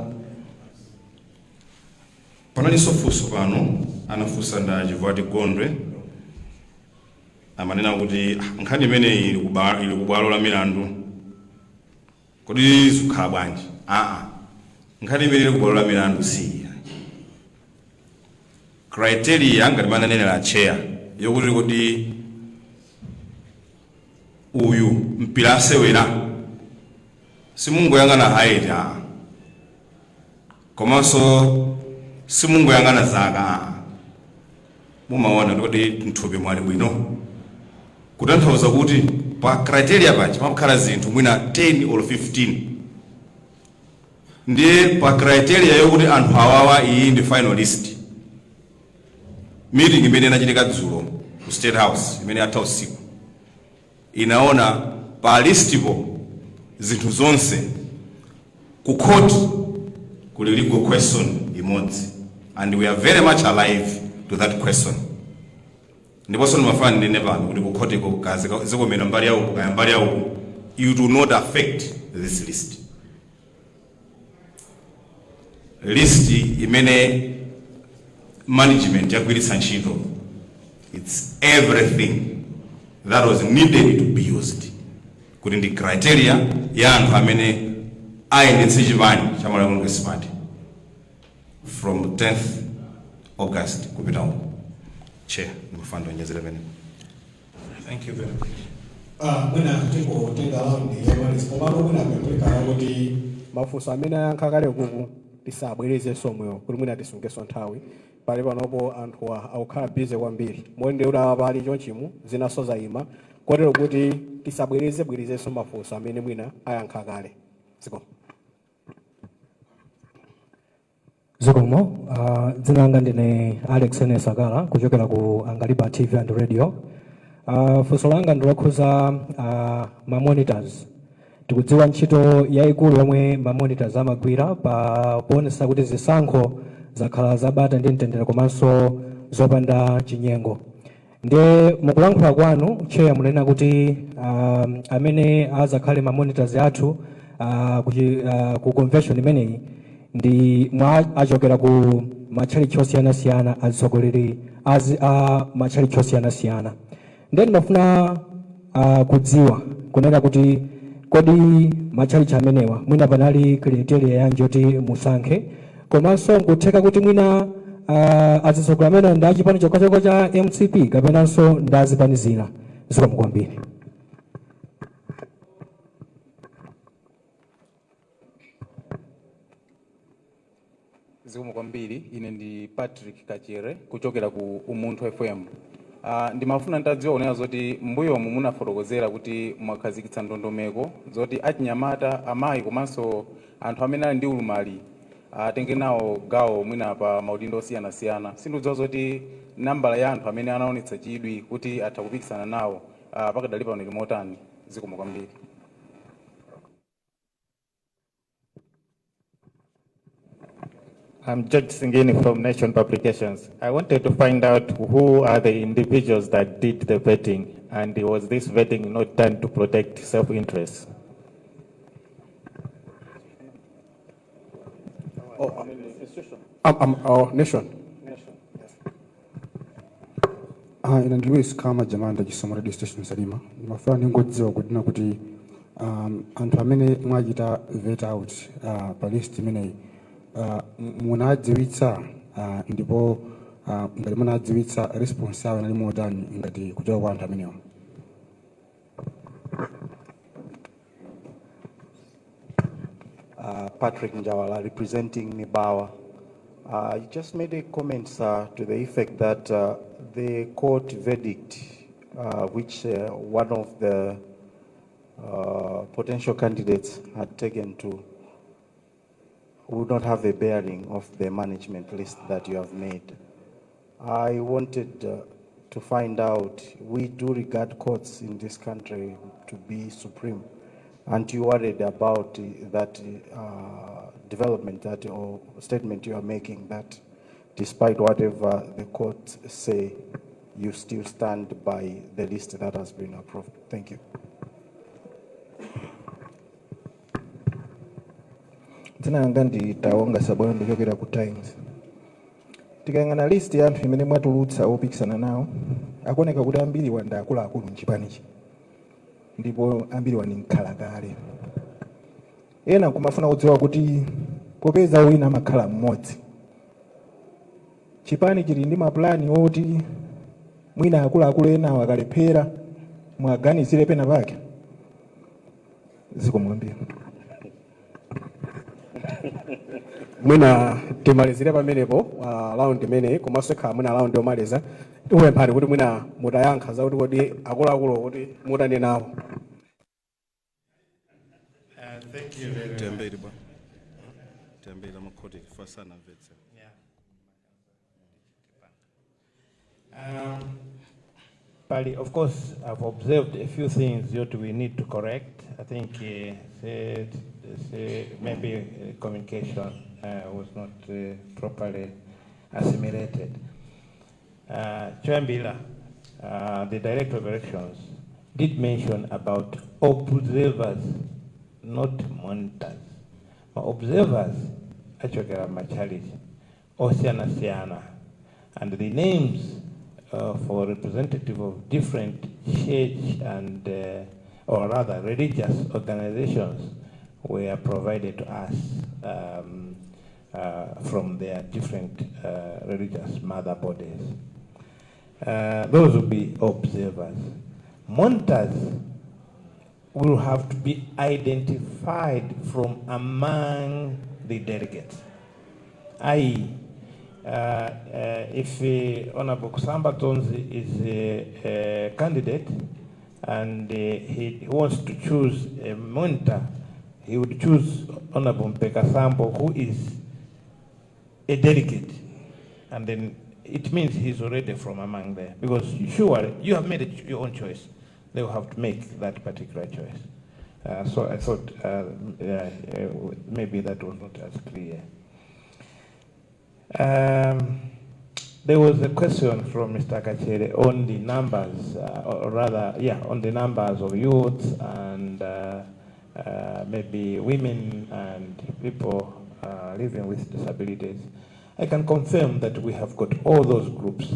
Panalinso funso pano anafunsa nda Chivati Gondwe amanena kuti nkhani imene ili kubwalo la milandu kodi zikhala bwanji. Nkhani imene ili kubwalo la milandu si criteria ngati mananenera chair yokuti kodi uyu mpira asewera simungoyang'ana height komanso simungoyang'ana zaka mumaona kuti mthupi mwali bwino kutanthauza kuti pa criteria pachi pamakhala zinthu mwina 10 or 15 ndiye pa criteria yokuti anthu awawa iyi ndi finalist. Meeting imene inachitika dzulo ku State House imene yatha usiku inaona pa listipo zinthu zonse ku court kuli legal question imodzi and we are very much alive to that question. Ndiponso ndimafana ndine pano kuti ku court ko kazi zikomera mbali yawo kaya mbali yawo you do not affect this list imene management yagwiritsa ntchito. It's everything that was needed to be used kuti ndi criteria ya anthu amene ayendetse Chipani cha Malawi Congress Party from 10th August kupita uko. Chair, ngofanda nyezera pene. Thank you very much. Mwina tenga round ya response mwina kupeleka kuti mafunso amene ayankhakale kuku tisabwereze somweyo kuti mwina tisungeso nthawi pali panopo anthu akukhala busy kwambiri mwende ula pali chonchimu zinaso zayima kotero kuti tisabwerezeso mafunso amene mwina ayankhakale. Zikomo, dzina langa ndine Alex Sakala kuchokera ku Angaliba TV and Radio. Funso langa ndilokhuza ma monitors. Tikudziwa ntchito yayikulu yomwe ma monitors amagwira pa kuonesa kuti zisankho zakhala zabata ndi mtendere komanso zopanda chinyengo. Ndiye mukulankhula kwanu chair munena kuti amene azakhale ma monitors athu ku convention imeneyi ndi mwa achokera ku matchalichi osiyanasiyana atsogoleri a matchalichi osiyanasiyana. Ndiye ndimafuna kudziwa kunena kuti kodi matchalichi amenewa mwina panali criteria yanji kuti musankhe komanso nkutheka kuti mwina atsogoleri amene ndi achipani chokha cha MCP kapenanso ndi azipanizira. Zikomo kwambiri. Zikomo kwambiri. Ine ndi Patrick Kachere kuchokera ku Umunthu FM. Ndimafuna ntadziwa kunena zoti mbuyomu munafotokozera kuti mwakhazikitsa ndondomeko zoti achinyamata amayi komanso anthu amene ali ndi ulumali atenge nawo gawo mwina pa maudindo osiyanasiyana. Sindidziwa zoti nambala ya anthu amene anaonetsa chidwi kuti atha kupikisana nawo pakadali pano ili motani. Zikomo kwambiri. I'm George Singini from Nation Publications. I wanted to find out who are the individuals that did the vetting, and was this vetting not done to protect self-interest? Nation. Ina Louis kama jamanda jisoma radio station Salima. Mafani ngodziwa kudina kuti anthu amene mwachita vet out pa list imeneyi munadziwitsa ndipo ngati munadziwitsa response yawo inali motani ngati kuchoka kwa anthu amenewa. Patrick Njawala representing Nibawa. You just made a comment, sir, to the effect that the court verdict, which one of the potential candidates had taken to, would not have a bearing of the management list that you have made. I wanted to find out, we do regard courts in this country to be supreme. Aren't you worried about that development that or statement you are making, that despite whatever the courts say, you still stand by the list that has been approved? Thank you. Tena ngandi taonga sabona ndikokera ku Times. Tikangana list ya anthu imene mwatulutsa opikisana nawo, akoneka kuti ambiri wanda akuluakulu mchipanichi. Ndipo ambiri wani nkhala kale. Ena kumafuna kudziwa kuti popeza wina amakhala mmodzi. Chipani chili ndi mapulani oti mwina akuluakulu ena wakalephera mwaganizire pena pake. Zikomwambia. Mwina timalizire pamenepo round imene komanso khala mwina round yomaliza tipemphani kuti mwina mutayankha za kuti kodi akuluakulu kuti mutani nawo. Thank you very much. Pali, of course, I've observed a few things that we need to correct. I think maybe communication was not properly assimilated. Chakambirana, the Director of Elections, did mention about observers, not monitors. Observers, actually, are Machalish, Oceana, and the names for representative of different church and, or rather religious organizations were provided to us from their different religious mother bodies. Those will be observers. Monitors will have to be identified from among the delegates. i.e., if Honorable Kusamba Tonzi is a candidate and he wants to choose a monitor, he would choose Honorable Mpeka Sambo, who is a delegate, and then it means he's already from among there, because surely you have made your own choice. They will have to make that particular choice. So I thought maybe that was not as clear. There was a question from Mr. Kachere on the numbers, or rather, on the numbers of youths and maybe women and people living with disabilities. I can confirm that we have got all those groups.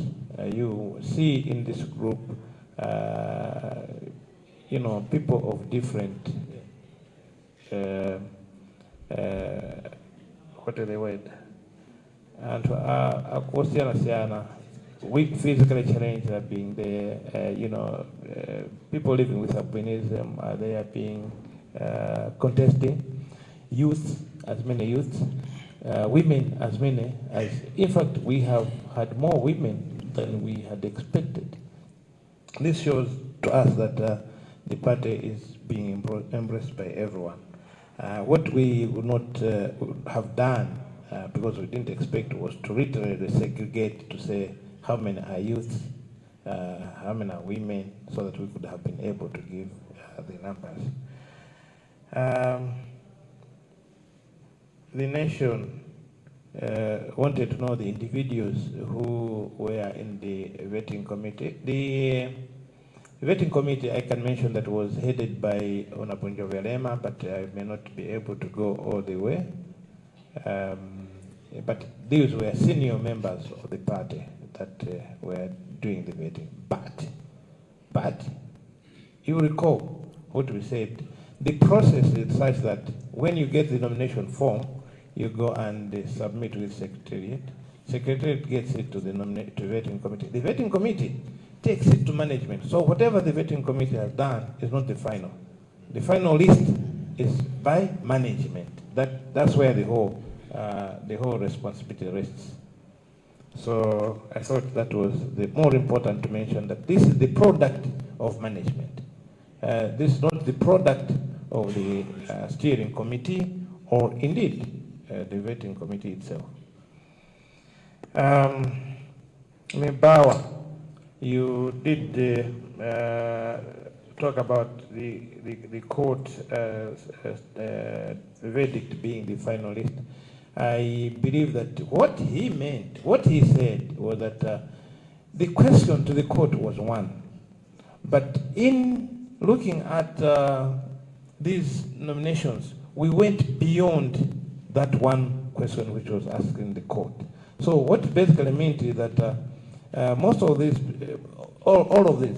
You see in this group, people of different, what are the word? And we physically challenged are being there, people living with albinism are there being contesting, youth, as many youths, women as many as, in fact, we have had more women than we had expected. This shows to us that the party is being embraced by everyone. What we would not have done, because we didn't expect, was to literally segregate to say how many are youth, how many are women, so that we could have been able to give the numbers. The nation wanted to know the individuals who were in the vetting committee. The vetting committee, I can mention that was headed by Honorable Velema, but I may not be able to go all the way. But these were senior members of the party that were doing the vetting. But you recall what we said. The process is such that when you get the nomination form, you go and submit with Secretariat. Secretariat gets it to the vetting committee. The vetting committee takes it to management. So whatever the vetting committee has done is not the final. The final list is by management. That's where the whole the whole responsibility rests. So I thought that was the more important to mention, that this is the product of management. This is not the product of the steering committee or indeed the vetting committee itself. Bauer, you did talk about the court verdict being the final list. I believe that what he meant, what he said, was that the question to the court was one. But in looking at these nominations, we went beyond that one question which was asked in the court. So what it basically meant is that most of these, all of this,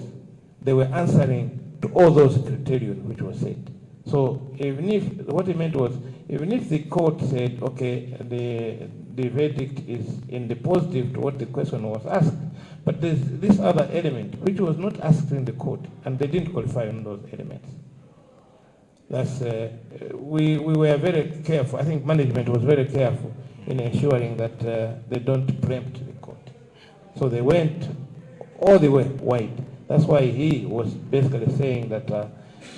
they were answering to all those criteria which were said. So even if, what it meant was, even if the court said, okay, the verdict is in the positive to what the question was asked, but there's this other element which was not asked in the court, and they didn't qualify on those elements. That's, we were very careful. I think management was very careful in ensuring that they don't preempt the court. So they went all the way wide. That's why he was basically saying that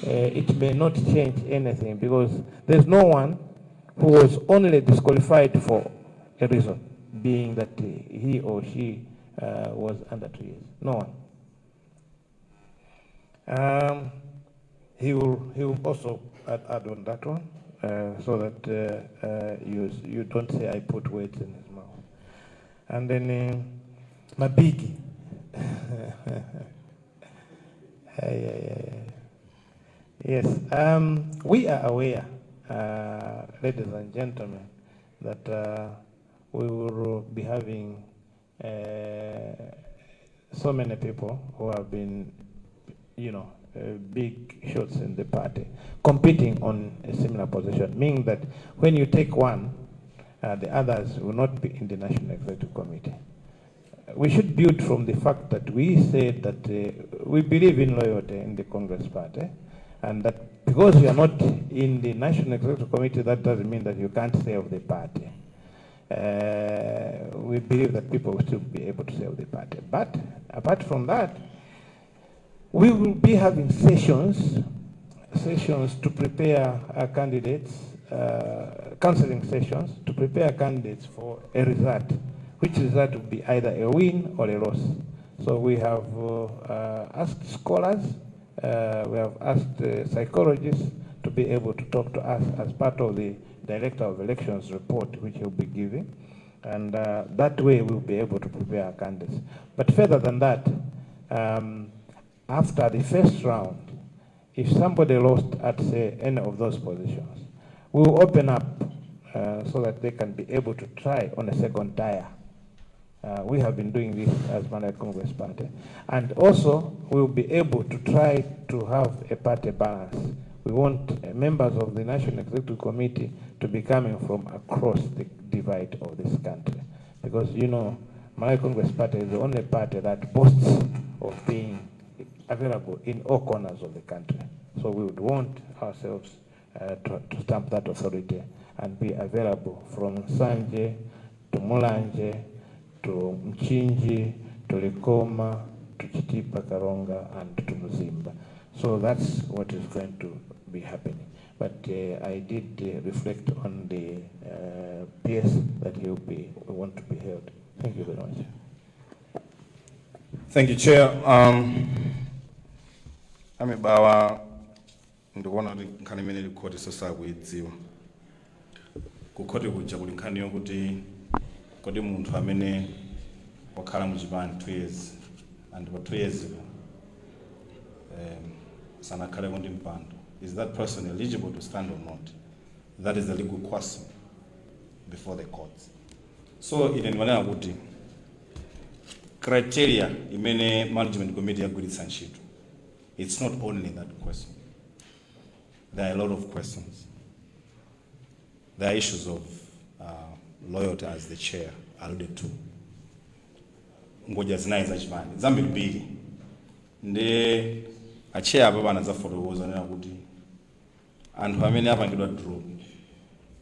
it may not change anything, because there's no one who was only disqualified for a reason, being that he or she was under 2 years. No one. He will also add on that one, so that you don't say I put words in his mouth. And then Mabigi. Yes, we are aware, ladies and gentlemen, that we will be having so many people who have been, big shots in the party, competing on a similar position, meaning that when you take one, the others will not be in the National Executive Committee. We should build from the fact that we said that we believe in loyalty in the Congress Party, and that because you are not in the National Executive Committee, that doesn't mean that you can't serve the party. We believe that people will still be able to serve the party. But apart from that, we will be having sessions to prepare our candidates, counseling sessions to prepare candidates for a result, which result will be either a win or a loss. So we have asked scholars, we have asked psychologists to be able to talk to us as part of the Director of Elections report, which he'll be giving. And that way we'll be able to prepare our candidates. But further than that, after the first round, if somebody lost at, say, any of those positions, we will open up so that they can be able to try on a second tier. We have been doing this as Malawi Congress Party. And also, we will be able to try to have a party balance. We want members of the National Executive Committee to be coming from across the divide of this country. Because, Malawi Congress Party is the only party that boasts of being available in all corners of the country. So we would want ourselves to stamp that authority and be available from Sanje to Mulanje to Mchinji to Likoma to Chitipa Karonga and to Mzimba. So that's what is going to be happening. But I did reflect on the PS that he will want to be held. Thank you very much. Thank you, Chair. Bawa ndikuona kuti nkhani imene likhoti sakuyidziwa. Kukhoti kuja kuli nkhani yokuti kodi munthu amene wakhala mu Chipani 2 years and for 2 years ago sanakhale ndi mpando, is that person eligible to stand or not? That is the legal question before the courts. So ine ndimanena kuti criteria imene management committee yagwiritsa ntchito, it's not only that question. There are a lot of questions. There are issues of loyalty, as the chair alluded to. Ngoja zinayi za Chipani zambiri ndi achair apa bana za fotokoza nena kuti anthu amene apangidwa draw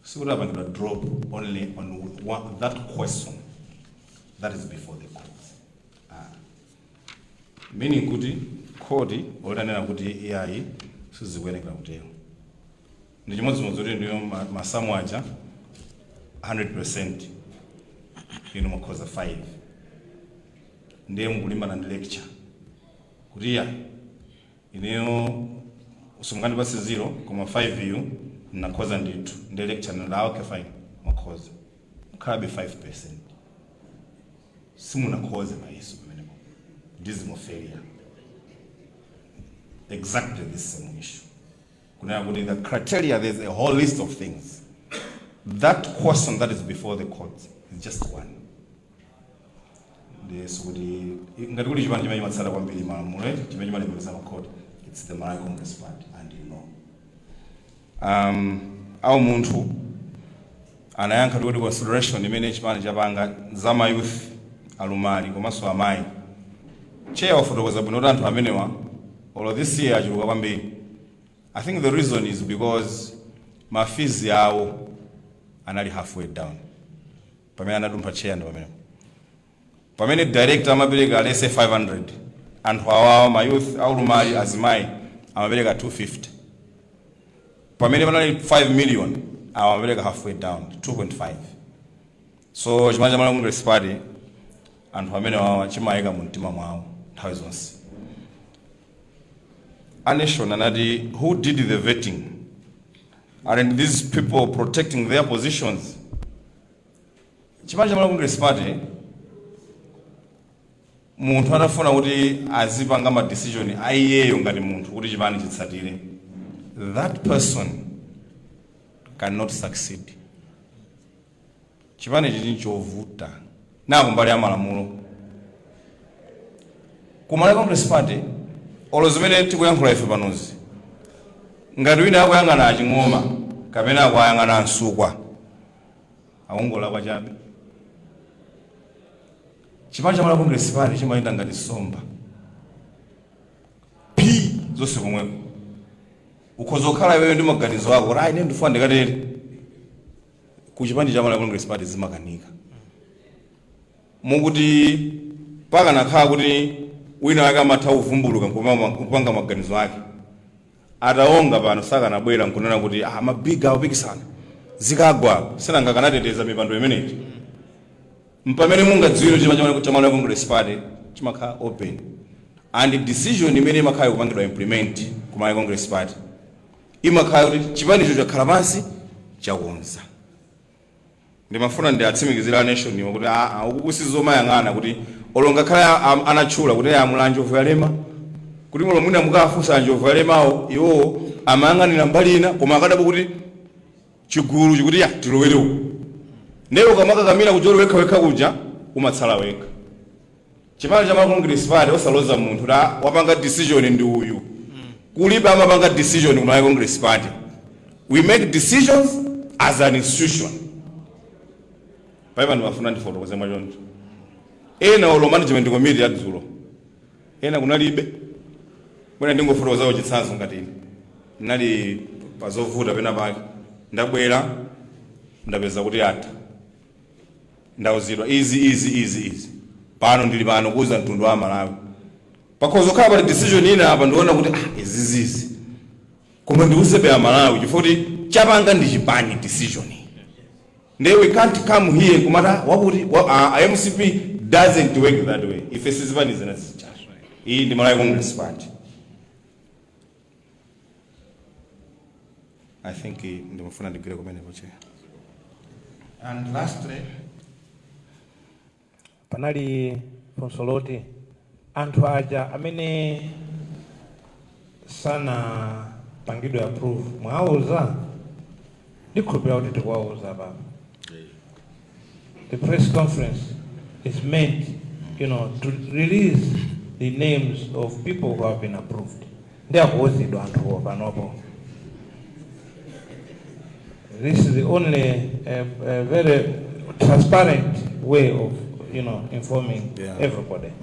So what happened to drop only on that question that is before the court. Meaning kuti kodi otanena kuti yayi sizikuyenekera kutero. Ndi chimodzimodzi kuti ndiyo masamu aja 100% ino makhoza 5 ndiye mukulimbana ndi lecture kuti ya ineyo usungani basi 0,5 yu nakhoza ndithu ndi lecture nala okay fine makhoza mukhabe 5% simunakhoze mayeso pamenepo dismal failure exactly this same issue. The criteria, there's a whole list of things. That question that is before the court is just one. It's the Malay Congress Party, and you know. Our muntu anayanka ndi consideration imene Chipani chapanga Zama Youth Alumali komanso amayi. Chair of the Board anthu amenewa all this year achuluka kwambiri. I think the reason is because my fees yawo anali halfway down. Pamene anadumpa chair ndo pamene. Pamene director amapereka let's say 500 and awawa my youth aulumali azimayi amapereka 250. Pamene panali 5 million amapereka halfway down 2.5. So Chipani cha Congress Party anthu amene wawa chimayika mu mtima mwawo nthawi zonse. A nation and who did the vetting? Aren't these people protecting their positions? Chipani cha Congress Party munthu atafuna kuti azipanga ma decision aiyeyo ngati munthu kuti chipani chitsatire, that person cannot succeed. Chipani chili chovuta nako mbali ya malamulo. Ku Malay Congress Party olozimene tikuyankhula ife panozi ngati wina akuyang'ana aching'oma kapena akuyang'ana ansukwa akungolakwa chabe. Chipani cha Malay Congress Party chimayenda ngati somba pi zonse komweko ukhoza kukhala iweyo ndi maganizo ako kuti ine ndifuna ndikatere. Ku Chipani cha Malay Congress Party zimakanika mukuti pakanakhala kuti wina wake amatha kuvumbuluka kupanga maganizo ake ataonga pano sakanabwera nkunena kuti mabiga opikisana zikagwa senanga kanateteza mipando imeneyi. Mpamene mungadziwire Chipani cha Malay Congress Party chimakhala open and decision imene imakhala kupangidwa implement ku Malay Congress Party imakhala kuti chipanicho chakhala pansi chakonza. Ndimafuna ndiatsimikizira nation kuti ukusizomayang'ana kuti olonga khala anachula kuti amulanje ovuyalema kuti mulo mwina mukafunsa njovu yalemawo iwo amayang'anira mbali ina koma akadabo kuti chigulu chikuti ya tilowerewo ndero kamakakamira kucholo wekha kuja umatsala wekha. Chipani cha Congress Party osaloza munthu la wapanga decision ndi uyu kulibe amapanga decision ku Congress Party. We make decisions as an institution. Paipa ndimafuna ndifotokoze machoncho ena olo management committee yadzulo ena kunalibe mwina ndingofotokozawo chitsanzo ngati ine ndinali pazovuta pena pake ndabwera ndapeza kuti atha ndauzidwa easy pano ndili pano kuuza mtundu wa Malawi pakhozo khala pali decision ina apa ndiona kuti izizizi koma ndiusepe ya Malawi chifoti chapanga ndi Chipani decision. We can't come here kumata wakuti IMCP doesn't work that way. If it's Chipani is not charge. In the Malay Congress Party. I think in the Mufuna degree and lastly, panali Fonsoloti anthu aja amene sana pangido approve mwauza ndikhulupira kuti tikwauza baba. The press conference is meant, to release the names of people who have been approved. This is the only very transparent way of, informing everybody.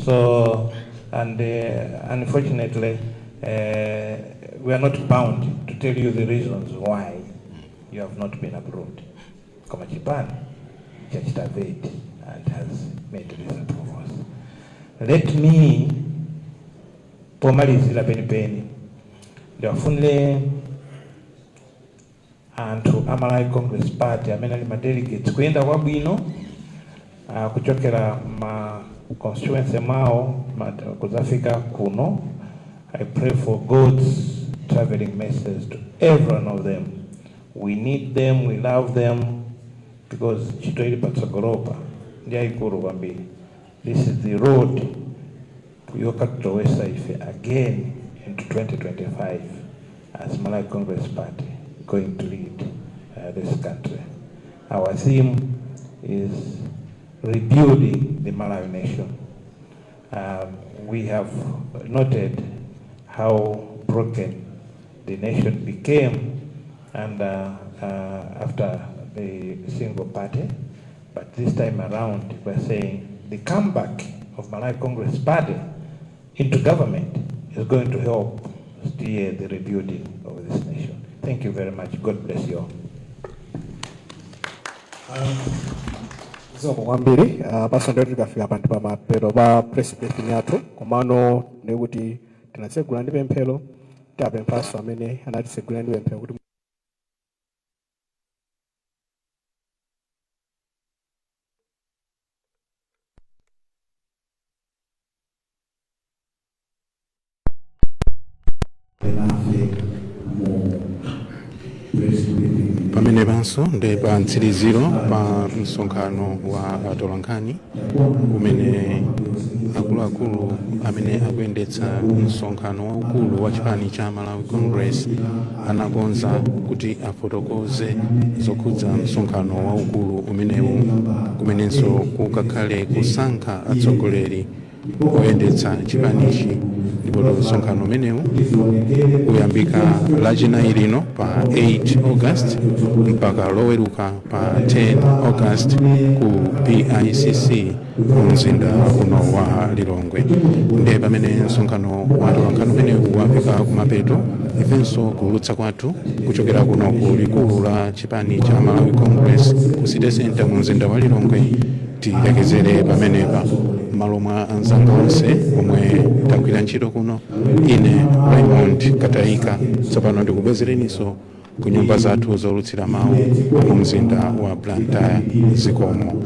So, and unfortunately, we are not bound to tell you the reasons why. you have not been approved. Kama Chipani, Chachita vet and has made these approvals. Let me pomalizira penipeni ndiwafunire anthu Malawi Congress Party amene ali delegates kuyenda kwabwino kuchokera ma constituency mwawo kuzafika kuno. I pray for God's traveling message to every one of them. We need them, we love them, because chitoili patsogolopa ndiye ikuru kwambiri. This is the road to yokatowesa ife again into 2025 as Malawi Congress Party going to lead this country. Our theme is rebuilding the Malawi nation. We have noted how broken the nation became and after the single party, but this time around we're saying the comeback of Malawi Congress Party into government is going to help steer the rebuilding of this nation. Thank you very much. God bless you all. Zomwe kwambiri pasonde tikafika panthu pa mapeto pa president yathu komano ndikuti tinatsegula ndi pemphero tapemphaso amene anatitsegula ndi pemphero kuti pamene panso ndi pa mtsiriziro pa msonkhano wa atolankhani umene akuluakulu amene akuyendetsa msonkhano waukulu wa chipani cha Malawi Congress anakonza kuti afotokoze zokhudza msonkhano waukulu umenewu kumenenso kukakhale kusankha atsogoleri oyendetsa chipanichi. Ndipo msonkhano umenewu uyambika lachinayi lino pa 8 August mpaka loweruka pa 10 August ku PICC mu mzinda uno wa Lilongwe. Ndiye pamene msonkhano wa atolankhani umenewu wafika kumapeto, ifenso kulutsa kwathu kuchokera kuno ku likulu la chipani cha Malawi Congress ku City Center mu mzinda wa Lilongwe tilekezere pamenepa. Malo mwa anzanga onse omwe tagwira ntchito kuno, ine Raymond Kataika tsopano ndikubwezereninso ku nyumba zathu zolutsira mawu mu mzinda wa Blantyre. Zikomo.